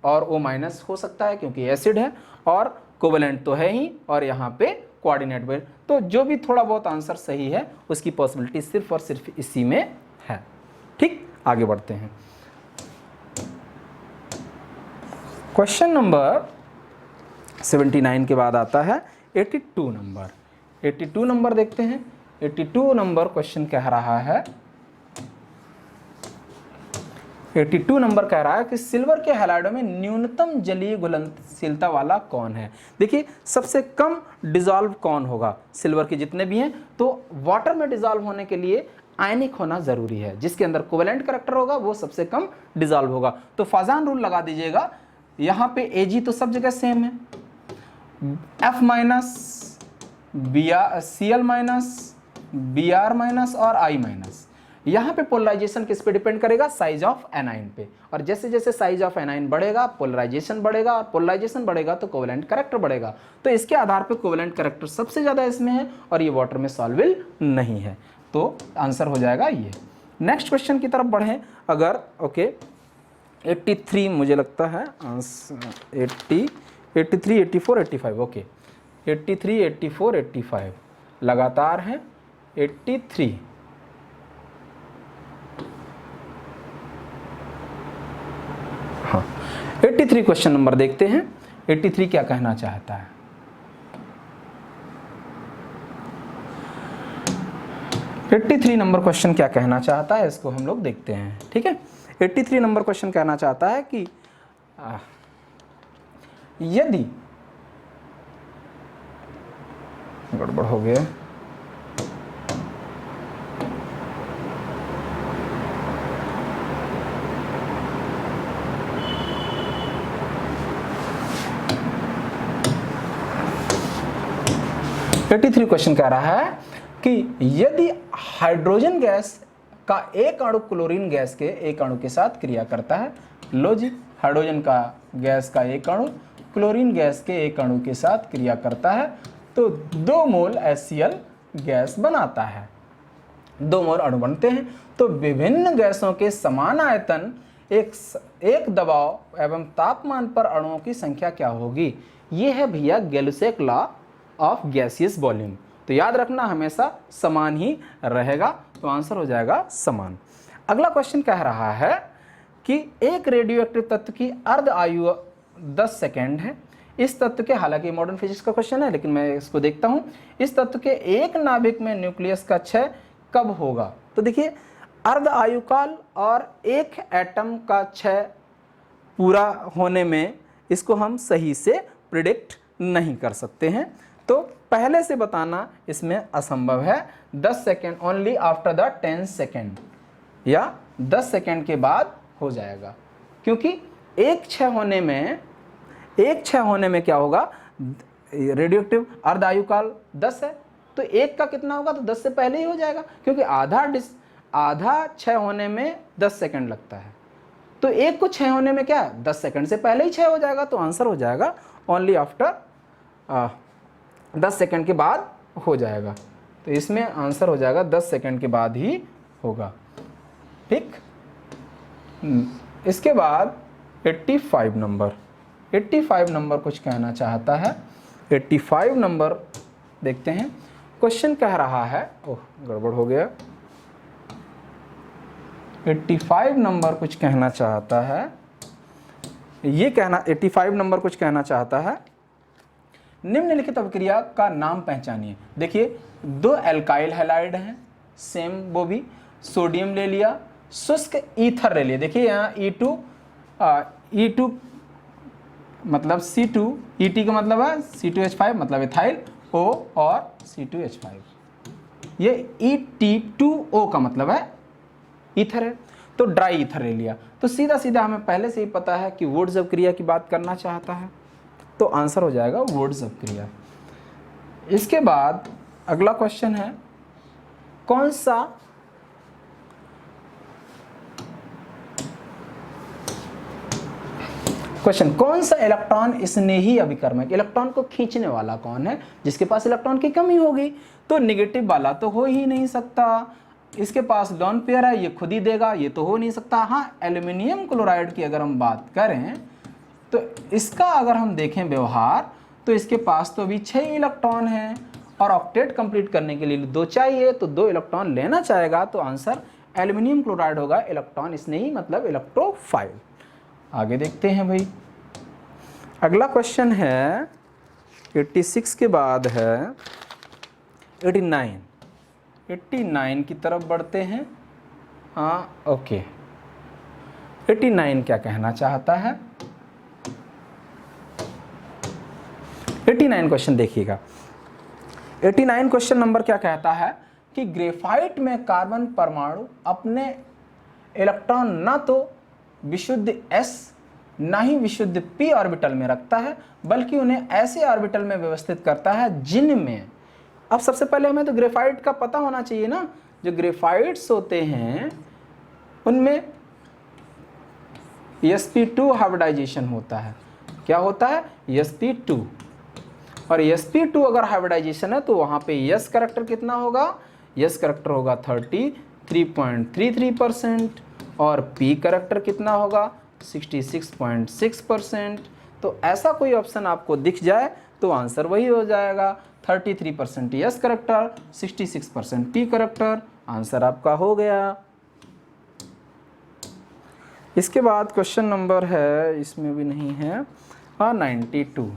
और O- हो सकता है क्योंकि एसिड है, और कोवेलेंट तो है ही, और यहाँ पे कोऑर्डिनेट भी। तो जो भी थोड़ा बहुत आंसर सही है उसकी पॉसिबिलिटी सिर्फ और सिर्फ इसी में है। ठीक, आगे बढ़ते हैं। क्वेश्चन नंबर 79 के बाद आता है 82 नंबर। 82 नंबर देखते हैं। 82 नंबर क्वेश्चन कह रहा है, 82 नंबर कह रहा है कि सिल्वर के हैलाइडों में न्यूनतम जलीय घुलनशीलता वाला कौन है। देखिए सबसे कम डिजॉल्व कौन होगा, सिल्वर के जितने भी हैं, तो वाटर में डिजॉल्व होने के लिए आयनिक होना जरूरी है। जिसके अंदर कोवेलेंट करैक्टर होगा वो सबसे कम डिजॉल्व होगा। तो फाजान रूल लगा दीजिएगा। यहाँ पे Ag तो सब जगह सेम है, F-, Cl-, Br- और I-। यहाँ पे पोलराइजेशन किस पे डिपेंड करेगा, साइज ऑफ एनाइन पे। और जैसे जैसे साइज ऑफ एनाइन बढ़ेगा पोलराइजेशन बढ़ेगा, और पोलराइजेशन बढ़ेगा तो कोवेलेंट करैक्टर बढ़ेगा। तो इसके आधार पे कोवेलेंट करैक्टर सबसे ज़्यादा इसमें है, और ये वाटर में सॉल्वेबल नहीं है। तो आंसर हो जाएगा ये। नेक्स्ट क्वेश्चन की तरफ बढ़ें अगर, ओके 83 मुझे लगता है 80, 83, 84, 85, ओके 83, 84, 85 लगातार है। 83 हाँ 83 क्वेश्चन नंबर देखते हैं। 83 क्या कहना चाहता है। एट्टी नंबर क्वेश्चन क्या कहना चाहता है, इसको हम लोग देखते हैं। ठीक है, 83 नंबर क्वेश्चन कहना चाहता है कि यदि गड़बड़ हो गया, एट्टी क्वेश्चन कह रहा है कि यदि हाइड्रोजन गैस का एक अणु क्लोरीन गैस के एक अणु के साथ क्रिया करता है। लो जी, हाइड्रोजन का गैस का एक अणु क्लोरीन गैस के एक अणु के साथ क्रिया करता है तो 2 मोल HCl गैस बनाता है। 2 मोल अणु बनते हैं। तो विभिन्न गैसों के समान आयतन एक दबाव एवं तापमान पर अणुओं की संख्या क्या होगी। ये है भैया Gay-Lussac law of gaseous volume. तो याद रखना हमेशा समान ही रहेगा। तो आंसर हो जाएगा समान। अगला क्वेश्चन कह रहा है कि एक रेडियोएक्टिव तत्व की अर्ध आयु 10 सेकेंड है। इस तत्व के, हालांकि मॉडर्न फिजिक्स का क्वेश्चन है लेकिन मैं इसको देखता हूं, इस तत्व के एक नाभिक में न्यूक्लियस का क्षय कब होगा। तो देखिए अर्ध आयुकाल और एक एटम का क्षय पूरा होने में इसको हम सही से प्रिडिक्ट नहीं कर सकते हैं। तो पहले से बताना इसमें असंभव है। 10 second only after the 10 second, या 10 सेकेंड के बाद हो जाएगा, क्योंकि एक क्षय होने में क्या होगा, रेडियोएक्टिव अर्ध आयुकाल 10 है, तो एक का कितना होगा, तो 10 से पहले ही हो जाएगा, क्योंकि आधा क्षय होने में 10 सेकंड लगता है, तो एक को क्षय होने में क्या 10 सेकंड से पहले ही क्षय हो जाएगा, तो आंसर हो जाएगा ओनली आफ्टर 10 सेकंड के बाद हो जाएगा। तो इसमें आंसर हो जाएगा 10 सेकंड के बाद ही होगा। ठीक, इसके बाद 85 नंबर कुछ कहना चाहता है। 85 नंबर देखते हैं, क्वेश्चन कह रहा है, ओह गड़बड़ हो गया। 85 नंबर कुछ कहना चाहता है, 85 नंबर कुछ कहना चाहता है, निम्नलिखित अभिक्रिया का नाम पहचानिए। देखिए 2 एल्काइल हैलाइड हैं, सेम वो भी, सोडियम ले लिया, शुष्क ईथर ले लिया। देखिए यहाँ E2 मतलब C2, ET का मतलब है C2H5 मतलब इथाइल, O और C2H5, ये ET2O का मतलब है ईथर है, तो ड्राई ईथर ले लिया। तो सीधा सीधा हमें पहले से ही पता है कि वुड्स अभिक्रिया की बात करना चाहता है, तो आंसर हो जाएगा वुड्स अभिक्रिया। इसके बाद अगला क्वेश्चन है, कौन सा इलेक्ट्रॉन स्नेही अभिकर्मक, इलेक्ट्रॉन को खींचने वाला कौन है, जिसके पास इलेक्ट्रॉन की कमी होगी, तो निगेटिव वाला तो हो ही नहीं सकता, इसके पास लोन पेयर है, ये खुद ही देगा, ये तो हो नहीं सकता। हाँ, एल्यूमिनियम क्लोराइड की अगर हम बात करें तो इसका अगर हम देखें व्यवहार, तो इसके पास तो अभी 6 इलेक्ट्रॉन हैं और ऑक्टेट कंप्लीट करने के लिए 2 चाहिए, तो 2 इलेक्ट्रॉन लेना चाहेगा, तो आंसर एल्यूमिनियम क्लोराइड होगा, इलेक्ट्रॉन स्नेही मतलब इलेक्ट्रोफाइल। आगे देखते हैं भाई, अगला क्वेश्चन है 86 के बाद है 89 की तरफ बढ़ते हैं। हाँ ओके, 89 क्या कहना चाहता है, 89 क्वेश्चन देखिएगा। 89 क्वेश्चन नंबर क्या कहता है कि ग्रेफाइट में कार्बन परमाणु अपने इलेक्ट्रॉन ना तो विशुद्ध s ना ही विशुद्ध p ऑर्बिटल में रखता है, बल्कि उन्हें ऐसे ऑर्बिटल में व्यवस्थित करता है जिनमें, अब सबसे पहले हमें तो ग्रेफाइट का पता होना चाहिए ना, जो ग्रेफाइट्स होते हैं उनमें sp2 हाइब्रिडाइजेशन होता है। क्या होता है, sp2, और sp2 अगर हाइब्रिडाइजेशन है तो वहां पे s करेक्टर कितना होगा, s करेक्टर होगा 33.33% और p करेक्टर कितना होगा 66.6%। तो ऐसा कोई ऑप्शन आपको दिख जाए तो आंसर वही हो जाएगा, 33% s character, 66% p character, answer आपका हो गया। इसके बाद क्वेश्चन नंबर है, इसमें भी नहीं है, हाँ 92।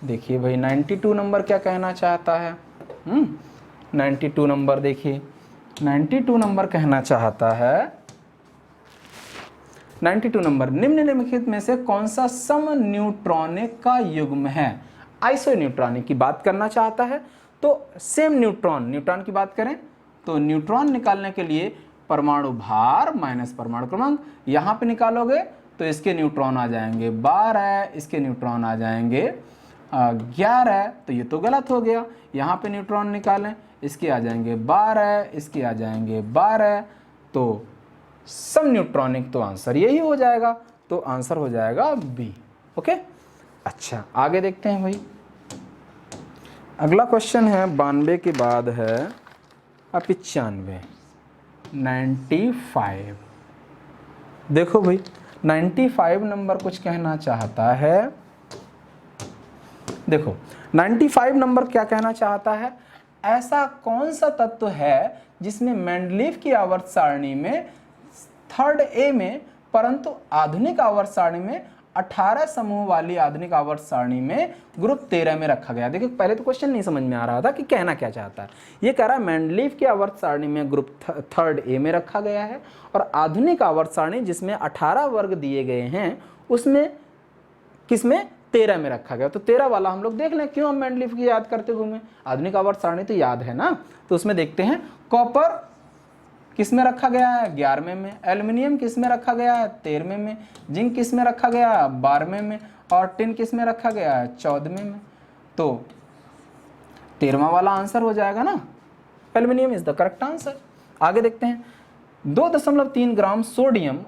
देखिए भाई 92 नंबर क्या कहना चाहता है, 92 नंबर देखिए, 92 नंबर कहना चाहता है, 92 नंबर, निम्नलिखित में से कौन सा सम न्यूट्रॉनिक का युग्म है, आइसोन्यूट्रॉनिक की बात करना चाहता है। तो सेम न्यूट्रॉन की बात करें तो न्यूट्रॉन निकालने के लिए परमाणु भार माइनस परमाणु क्रमांक, यहाँ पे निकालोगे तो इसके न्यूट्रॉन आ जाएंगे 12, इसके न्यूट्रॉन आ जाएंगे 11, तो ये तो गलत हो गया। यहाँ पे न्यूट्रॉन निकालें, इसके आ जाएंगे 12, इसके आ जाएंगे 12, तो सम न्यूट्रॉनिक, तो आंसर यही हो जाएगा, तो आंसर हो जाएगा बी। ओके, अच्छा आगे देखते हैं भाई, अगला क्वेश्चन है 92 के बाद है 95, 95। देखो भाई 95 नंबर कुछ कहना चाहता है, देखो 95 नंबर क्या कहना चाहता है, ऐसा कौन सा तत्व है जिसमें मेंडलीव की आवर्त सारणी में 3rd A में, परंतु आधुनिक आवर्त सारणी में 18 समूह वाली आधुनिक आवर्त सारणी में ग्रुप 13 में रखा गया। देखिए पहले तो क्वेश्चन नहीं समझ में आ रहा था कि कहना क्या चाहता है। ये कह रहा है मेंडलीव की आवर्त सारणी में ग्रुप 3rd A में रखा गया है, और आधुनिक आवर्त सारणी जिसमें 18 वर्ग दिए गए हैं उसमें किसमें 13 में रखा गया। तो 13 वाला हम लोग देख लें, क्यों हम मेंडलीव की याद करते घूमें, आधुनिक आवर्त सारणी तो याद है ना। तो उसमें देखते हैं कॉपर किस में रखा गया है? 11वें में। एल्युमिनियम किस में रखा गया है? 13वें में। जिंक किस में रखा गया है? 12वें में। और टिन किस में रखा गया है? 14वें में। तो 13वां वाला आंसर हो जाएगा ना, aluminium is the correct answer. आगे देखते हैं, 2.3 ग्राम सोडियम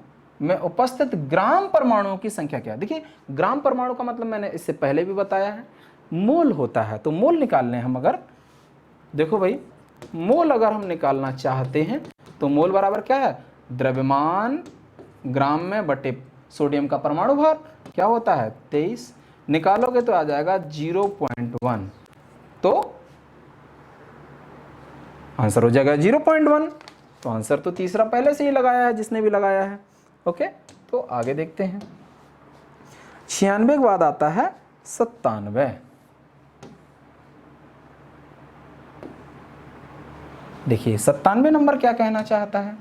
में उपस्थित ग्राम परमाणुओं की संख्या क्या है? देखिए ग्राम परमाणु का मतलब मैंने इससे पहले भी बताया है, मोल होता है। तो मोल निकालने हम अगर, देखो भाई, मोल अगर हम निकालना चाहते हैं तो मोल बराबर क्या है? द्रव्यमान ग्राम में बटे सोडियम का परमाणु भार, क्या होता है? 23। निकालोगे तो आ जाएगा 0.1, तो आंसर हो जाएगा 0.1। तो आंसर तो तीसरा पहले से ही लगाया है जिसने भी लगाया है। ओके, तो आगे देखते हैं। 96 के बाद आता है 97। देखिए 97 नंबर क्या कहना चाहता है?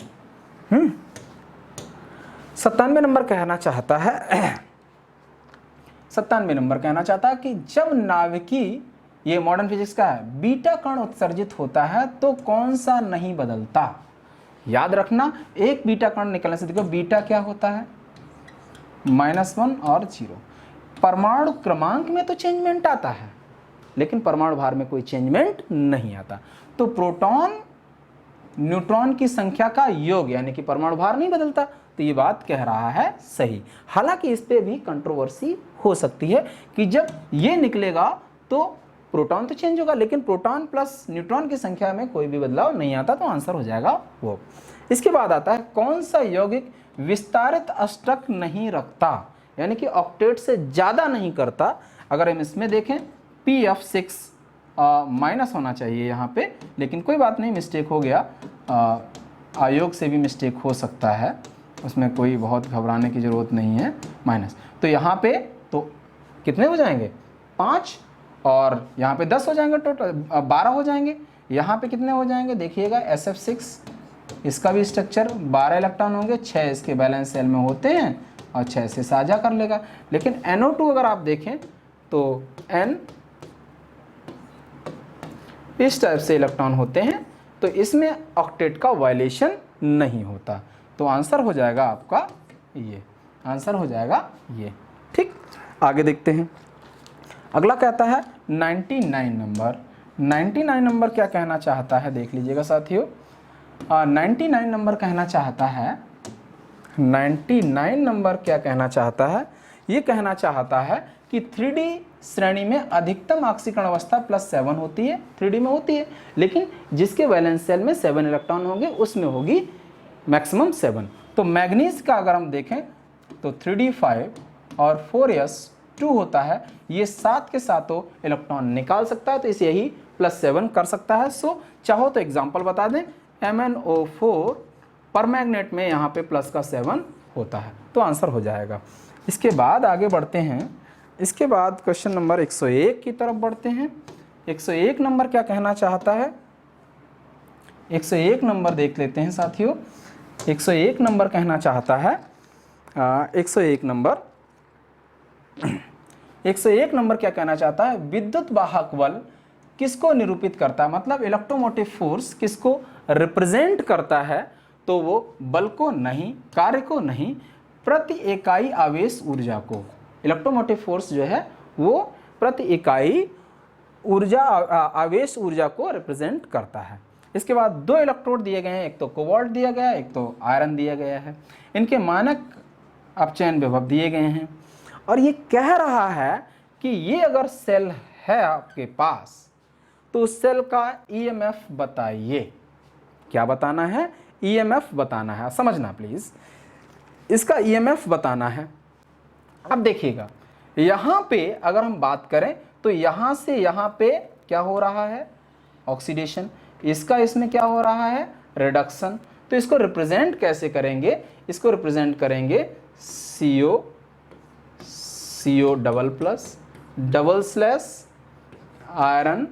97 नंबर कहना चाहता है 97 नंबर कहना चाहता है कि जब नाभिकीय, ये मॉडर्न फिजिक्स का है, बीटा कण उत्सर्जित होता है तो कौन सा नहीं बदलता? याद रखना, एक बीटा कण निकलने से, देखो बीटा क्या होता है? -1 और 0। परमाणु क्रमांक में तो चेंजमेंट आता है लेकिन परमाणु भार में कोई चेंजमेंट नहीं आता। तो प्रोटॉन न्यूट्रॉन की संख्या का योग, यानी कि परमाणु भार नहीं बदलता। तो ये बात कह रहा है सही। हालांकि इस पे भी कंट्रोवर्सी हो सकती है कि जब ये निकलेगा तो प्रोटॉन तो चेंज होगा लेकिन प्रोटॉन प्लस न्यूट्रॉन की संख्या में कोई भी बदलाव नहीं आता, तो आंसर हो जाएगा वो। इसके बाद आता है, कौन सा यौगिक विस्तारित अष्टक नहीं रखता, यानी कि ऑक्टेट से ज़्यादा नहीं करता? अगर हम इसमें देखें, PF6 माइनस होना चाहिए यहाँ पे, लेकिन कोई बात नहीं, मिस्टेक हो गया। आयोग से भी मिस्टेक हो सकता है, उसमें कोई बहुत घबराने की ज़रूरत नहीं है। माइनस, तो यहाँ पे तो कितने हो जाएंगे? 5, और यहाँ पे 10 हो जाएंगे, टोटल 12 हो जाएंगे। यहाँ पे कितने हो जाएंगे? देखिएगा, SF6 इसका भी स्ट्रक्चर 12 इलेक्ट्रॉन होंगे, 6 इसके बैलेंस सेल में होते हैं और 6 से साझा कर लेगा। लेकिन NO2 अगर आप देखें तो N इस टाइप से इलेक्ट्रॉन होते हैं, तो इसमें ऑक्टेट का वायलेशन नहीं होता। तो आंसर हो जाएगा आपका ये, आंसर हो जाएगा ये। ठीक, आगे देखते हैं। अगला कहता है 99 नंबर। 99 नंबर क्या कहना चाहता है? देख लीजिएगा साथियों, 99 नंबर कहना चाहता है, 99 नंबर क्या कहना चाहता है? ये कहना चाहता है कि 3D श्रेणी में अधिकतम ऑक्सीकरण अवस्था +7 होती है, 3D में होती है, लेकिन जिसके वैलेंस सेल में 7 इलेक्ट्रॉन होंगे उसमें होगी मैक्सिमम 7। तो मैग्नीज का अगर हम देखें तो 3D 5 और 4s 2 होता है, ये 7 के साथों इलेक्ट्रॉन निकाल सकता है, तो इसे यही +7 कर सकता है। सो चाहो तो एग्जाम्पल बता दें, MnO4 पर मैग्नेट में यहाँ पे प्लस का 7 होता है, तो आंसर हो जाएगा। इसके बाद आगे बढ़ते हैं। इसके बाद क्वेश्चन नंबर 101 की तरफ बढ़ते हैं। 101 नंबर क्या कहना चाहता है? 101 नंबर देख लेते हैं साथियों। 101 नंबर कहना चाहता है, 101 नंबर क्या कहना चाहता है? विद्युत वाहक बल किसको निरूपित करता है, मतलब इलेक्ट्रोमोटिव फोर्स किसको रिप्रेजेंट करता है? तो वो बल को नहीं, कार्य को नहीं, प्रति इकाई आवेश ऊर्जा को। इलेक्ट्रोमोटिव फोर्स जो है वो प्रति इकाई ऊर्जा, आवेश ऊर्जा को रिप्रेजेंट करता है। इसके बाद 2 इलेक्ट्रोड दिए गए हैं, एक तो कोबाल्ट दिया गया है, एक तो आयरन दिया गया है। इनके मानक अपचयन विभव दिए गए हैं और ये कह रहा है कि ये अगर सेल है आपके पास तो उस सेल का EMF बताइए। क्या बताना है? EMF बताना है, समझना प्लीज, इसका EMF बताना है। अब देखिएगा, यहाँ पे अगर हम बात करें तो यहाँ से यहाँ पे क्या हो रहा है? ऑक्सीडेशन। इसका इसमें क्या हो रहा है? रिडक्शन। तो इसको रिप्रेजेंट कैसे करेंगे? इसको रिप्रेजेंट करेंगे CO double plus double slash iron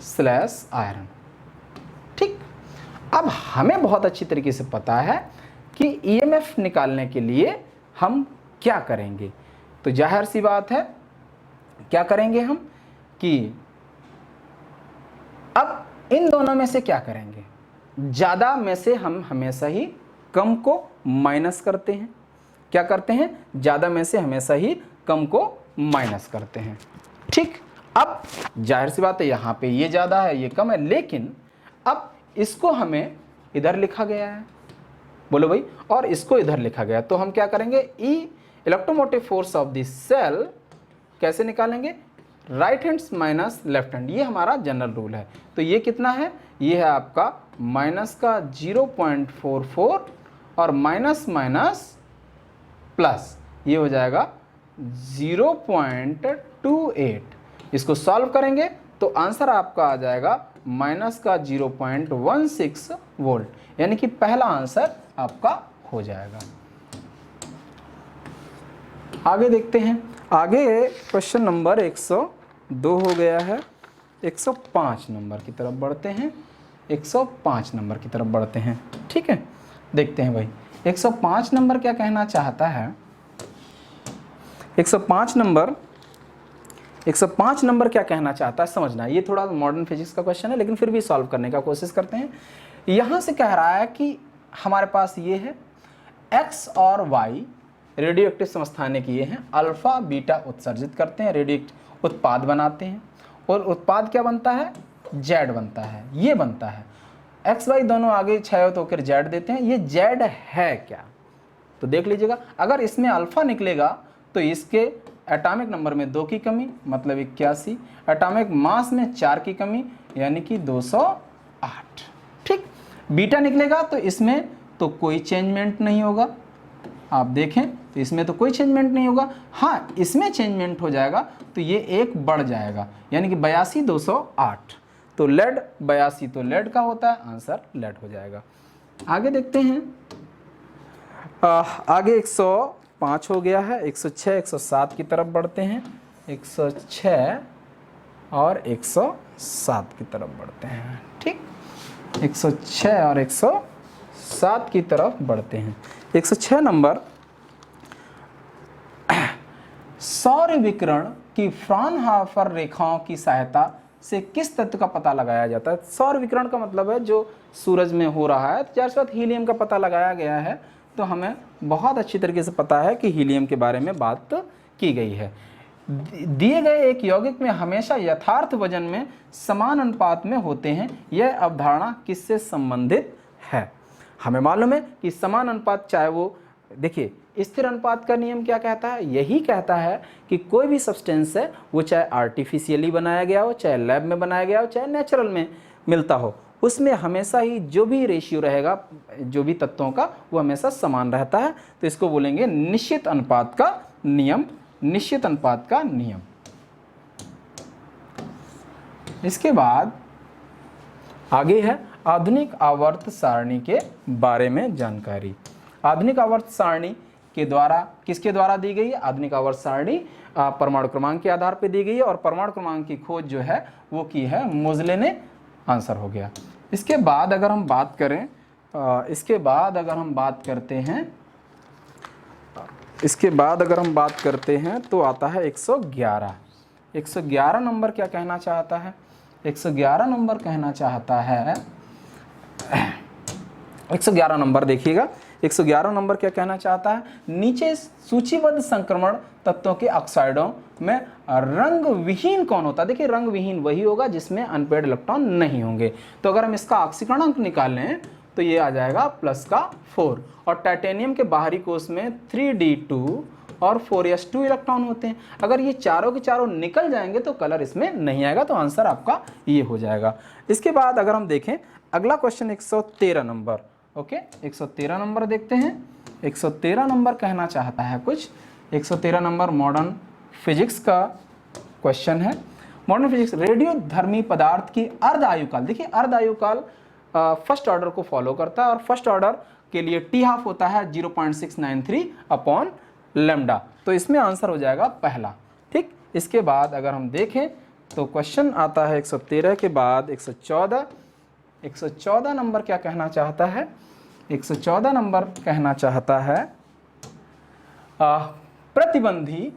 slash iron. ठीक, अब हमें बहुत अच्छी तरीके से पता है कि EMF निकालने के लिए हम क्या करेंगे। तो जाहिर सी बात है, क्या करेंगे हम कि अब इन दोनों में से क्या करेंगे? ज़्यादा में से हम हमेशा ही कम को माइनस करते हैं। क्या करते हैं? ज़्यादा में से हमेशा ही कम को माइनस करते हैं। ठीक, अब जाहिर सी बात है यहाँ पे ये ज़्यादा है ये कम है, लेकिन अब इसको हमें इधर लिखा गया है, बोलो भाई, और इसको इधर लिखा गया, तो हम क्या करेंगे? E electromotive force of the cell कैसे निकालेंगे? Right hand minus left hand, ये हमारा जनरल रूल है। तो ये कितना है? ये है आपका माइनस का 0.44 और माइनस माइनस प्लस, ये हो जाएगा 0.28। इसको सॉल्व करेंगे तो आंसर आपका आ जाएगा माइनस का 0.16 वोल्ट, यानी कि पहला आंसर आपका हो जाएगा। आगे देखते हैं। आगे क्वेश्चन नंबर 102 हो गया है। 105 नंबर की तरफ बढ़ते हैं। 105 नंबर की तरफ बढ़ते हैं। ठीक है, देखते हैं भाई 105 नंबर क्या कहना चाहता है। 105 नंबर क्या कहना चाहता है समझना। ये थोड़ा मॉडर्न फिजिक्स का क्वेश्चन है, लेकिन फिर भी सॉल्व करने का कोशिश करते हैं। यहाँ से कह रहा है कि हमारे पास ये है x और y रेडियो एक्टिव समस्थानिक ये हैं, अल्फा बीटा उत्सर्जित करते हैं, रेडियो उत्पाद बनाते हैं, और उत्पाद क्या बनता है? z बनता है, ये बनता है। x y दोनों आगे क्षय तो फिर z देते हैं। ये z है क्या? तो देख लीजिएगा, अगर इसमें अल्फा निकलेगा तो इसके एटॉमिक नंबर में 2 की कमी मतलब 81, एटॉमिक मास में 4 की कमी यानी कि 208। ठीक, बीटा निकलेगा तो इसमें तो कोई चेंजमेंट नहीं होगा। आप देखें तो इसमें तो कोई चेंजमेंट नहीं होगा। हाँ, इसमें चेंजमेंट हो जाएगा तो ये एक बढ़ जाएगा, यानी कि 82 208। तो लेड 82 तो लेड का होता है, आंसर लेड हो जाएगा। आगे देखते हैं। आगे 105 हो गया है। 106 107 की तरफ बढ़ते हैं। 106 और 107 की तरफ बढ़ते हैं। ठीक, 106 और 107 की तरफ बढ़ते हैं। 106 नंबर, सौर विकिरण की फ्राउनहोफर रेखाओं की सहायता से किस तत्व का पता लगाया जाता है? सौर विकिरण का मतलब है जो सूरज में हो रहा है। जैसे साथ हीलियम का पता लगाया गया है, तो हमें बहुत अच्छी तरीके से पता है कि हीलियम के बारे में बात की गई है। दिए गए एक यौगिक में हमेशा यथार्थ वजन में समान अनुपात में होते हैं, यह अवधारणा किससे संबंधित है? हमें मालूम है कि समान अनुपात, चाहे वो देखिए स्थिर अनुपात का नियम क्या कहता है? यही कहता है कि कोई भी सब्सटेंस है वो चाहे आर्टिफिशियली बनाया गया हो, चाहे लैब में बनाया गया हो, चाहे नेचुरल में मिलता हो, उसमें हमेशा ही जो भी रेशियो रहेगा जो भी तत्वों का वो हमेशा समान रहता है। तो इसको बोलेंगे निश्चित अनुपात का नियम। निश्चित अनुपात का नियम। इसके बाद आगे है आधुनिक आवर्त सारणी के बारे में जानकारी। आधुनिक आवर्त सारणी के द्वारा किसके द्वारा दी गई है? आधुनिक आवर्त सारणी परमाणु क्रमांक के आधार पर दी गई है, और परमाणु क्रमांक की खोज जो है वो की है मोजले ने। आंसर हो गया। इसके बाद अगर हम बात करें, इसके बाद अगर हम बात करते हैं तो आता है 111। 111 नंबर क्या कहना चाहता है? 111 नंबर कहना चाहता है, 111 नंबर देखिएगा, 111 नंबर क्या कहना चाहता है? नीचे सूचीबद्ध संक्रमण तत्वों के ऑक्साइडों में रंग विहीन कौन होता है? देखिए रंग विहीन वही होगा जिसमें अनपेड इलेक्ट्रॉन नहीं होंगे। तो अगर हम इसका ऑक्सीकरणांक निकालें तो ये आ जाएगा +4। और टाइटेनियम के बाहरी कोष में 3d2 और 4s2 इलेक्ट्रॉन होते हैं। अगर ये चारों के चारों निकल जाएंगे तो कलर इसमें नहीं आएगा, तो आंसर आपका ये हो जाएगा। इसके बाद अगर हम देखें अगला क्वेश्चन 113 नंबर। ओके, 113 नंबर देखते हैं। 113 नंबर कहना चाहता है कुछ। 113 नंबर मॉडर्न फिजिक्स का क्वेश्चन है। मॉडर्न फिजिक्स, रेडियो धर्मी पदार्थ की अर्ध आयुकाल। देखिए अर्ध आयुकाल फर्स्ट ऑर्डर को फॉलो करता है, और फर्स्ट ऑर्डर के लिए T½ होता है 0.693/λ। तो इसमें आंसर हो जाएगा पहला। ठीक, इसके बाद अगर हम देखें तो क्वेश्चन आता है 113 के बाद 114। 114 नंबर क्या कहना चाहता है? 114 नंबर कहना चाहता है प्रतिबंधी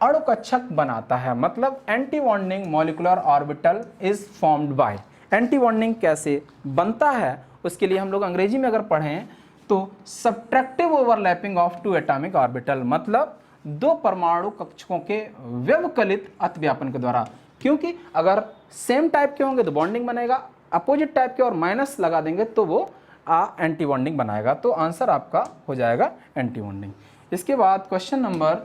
अणुकक्षक बनाता है, मतलब anti bonding molecular orbital is formed by. Anti bonding कैसे बनता है उसके लिए हम लोग अंग्रेजी में अगर पढ़ें तो subtractive overlapping of two atomic orbital, मतलब दो परमाणु कक्षकों के व्यवकलित अतिव्यापन के द्वारा। क्योंकि अगर सेम टाइप के होंगे तो बॉन्डिंग बनेगा, अपोजिट टाइप के और माइनस लगा देंगे तो वो एंटी बॉन्डिंग बनाएगा। तो आंसर आपका हो जाएगा एंटी बॉन्डिंग। इसके बाद क्वेश्चन नंबर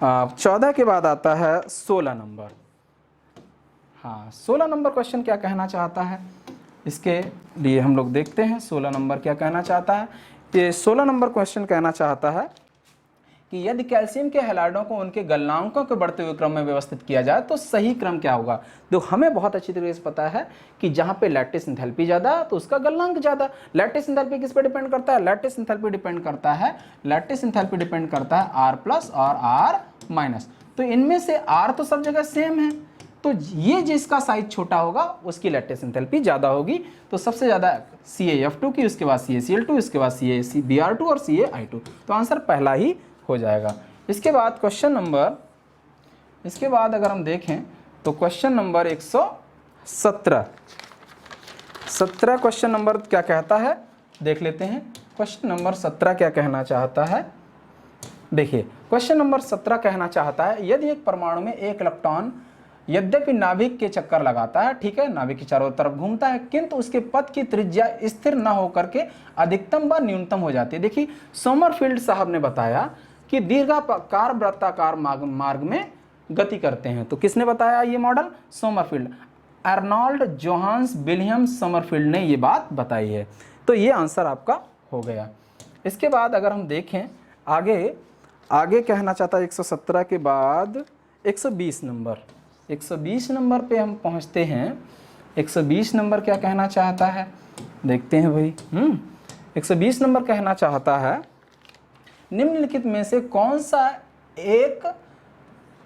14 के बाद आता है 16 नंबर। हाँ, 16 नंबर क्वेश्चन क्या कहना चाहता है, इसके लिए हम लोग देखते हैं 16 नंबर क्या कहना चाहता है। ये 16 नंबर क्वेश्चन कहना चाहता है कि यदि कैल्शियम के हैलाइडों को उनके गलनांकों के बढ़ते हुए क्रम में व्यवस्थित किया जाए तो सही क्रम क्या होगा। तो हमें बहुत अच्छी तरीके से पता है कि जहाँ पे लैटिस एंथैल्पी ज़्यादा तो उसका गलनांक ज़्यादा। लैटिस एंथैल्पी किस पे डिपेंड करता है, लैटिस एंथैल्पी डिपेंड करता है R प्लस और R माइनस। तो इनमें से R तो सब जगह सेम है, तो ये जिसका साइज छोटा होगा उसकी लैटिस एंथैल्पी ज़्यादा होगी। तो सबसे ज़्यादा CaF2 की, उसके बाद CaCl2, इसके बाद CaBr2 और CaI2। तो आंसर पहला ही हो जाएगा। इसके बाद अगर हम देखें तो क्वेश्चन नंबर 117 क्वेश्चन नंबर क्या कहता है देख लेते हैं। क्वेश्चन नंबर 17 क्या कहना चाहता है, देखिए क्वेश्चन नंबर 17 कहना चाहता है यदि एक परमाणु में एक इलेक्ट्रॉन यद्यपि नाभिक के चक्कर लगाता है, ठीक है, नाभिक की चारों तरफ घूमता है, किंतु उसके पथ की त्रिज्या स्थिर न होकर के अधिकतम व न्यूनतम हो जाती है। देखिए सोमरफील्ड साहब ने बताया कि दीर्घाकार वृत्ताकार मार्ग में गति करते हैं। तो किसने बताया ये model, Sommerfeld, Arnold Johannes William Sommerfeld ने ये बात बताई है। तो ये आंसर आपका हो गया। इसके बाद अगर हम देखें आगे कहना चाहता है 117 के बाद 120 नंबर पे हम पहुंचते हैं। 120 नंबर क्या कहना चाहता है देखते हैं भाई। 120 नंबर कहना चाहता है निम्नलिखित में से कौन सा एक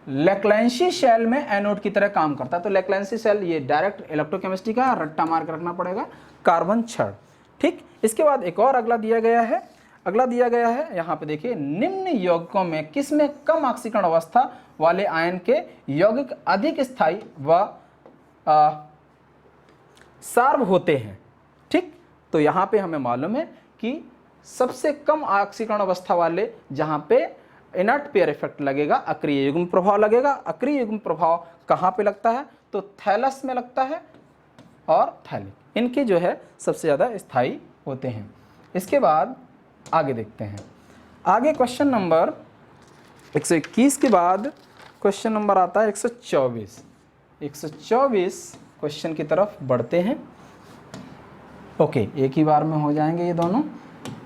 लैक्लेंसी शेल में एनोड की तरह काम करता है। तो लैक्लेंसी शेल ये डायरेक्ट इलेक्ट्रोकेमिस्ट्री का रट्टा मार के रखना पड़ेगा, कार्बन छड़, ठीक। इसके बाद एक और अगला दिया गया है यहाँ पे देखिए, निम्न यौगिकों में किसमें कम ऑक्सीकरण अवस्था वाले आयन के यौगिक अधिक स्थायी व सार्व होते हैं, ठीक। तो यहाँ पे हमें मालूम है कि सबसे कम ऑक्सीकरण अवस्था वाले जहाँ पे इनर्ट पेयर इफेक्ट लगेगा, अक्रिय युग्म प्रभाव लगेगा। अक्रिय युग्म प्रभाव कहाँ पे लगता है, तो थैलस में लगता है और थैलिक, इनके जो है सबसे ज़्यादा स्थायी होते हैं। इसके बाद आगे देखते हैं। आगे क्वेश्चन नंबर 121 के बाद क्वेश्चन नंबर आता है 124 क्वेश्चन की तरफ बढ़ते हैं। ओके, एक ही बार में हो जाएंगे ये दोनों।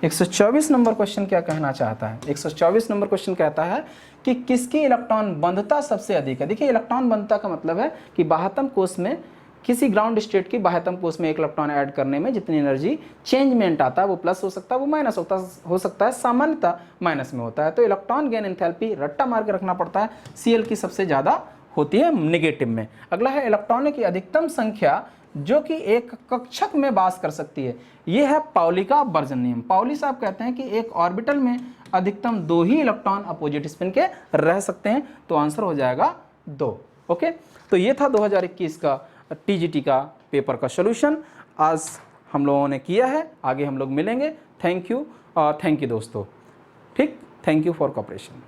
124 नंबर क्वेश्चन क्या कहना चाहता है, 124 नंबर क्वेश्चन कहता है कि किसकी इलेक्ट्रॉन बंधता सबसे अधिक है। देखिए इलेक्ट्रॉन बंधता का मतलब है कि बाह्यतम कोष में किसी ग्राउंड स्टेट की बाह्यतम कोष में एक इलेक्ट्रॉन ऐड करने में जितनी एनर्जी चेंजमेंट आता है वो प्लस हो सकता है, वो माइनस हो सकता है, सामान्यतः माइनस में होता है। तो इलेक्ट्रॉन गेन एंथैल्पी रट्टा मार के रखना पड़ता है, Cl की सबसे ज़्यादा होती है नेगेटिव में। अगला है इलेक्ट्रॉनों की अधिकतम संख्या जो कि एक कक्षक में वास कर सकती है, ये है पाउली का अपवर्जन नियम। पाउली साहब कहते हैं कि एक ऑर्बिटल में अधिकतम 2 ही इलेक्ट्रॉन अपोजिट स्पिन के रह सकते हैं। तो आंसर हो जाएगा 2। ओके, तो ये था 2021 का TGT का पेपर का सॉल्यूशन आज हम लोगों ने किया है। आगे हम लोग मिलेंगे। थैंक यू दोस्तों, ठीक, थैंक यू फॉर कोऑपरेशन।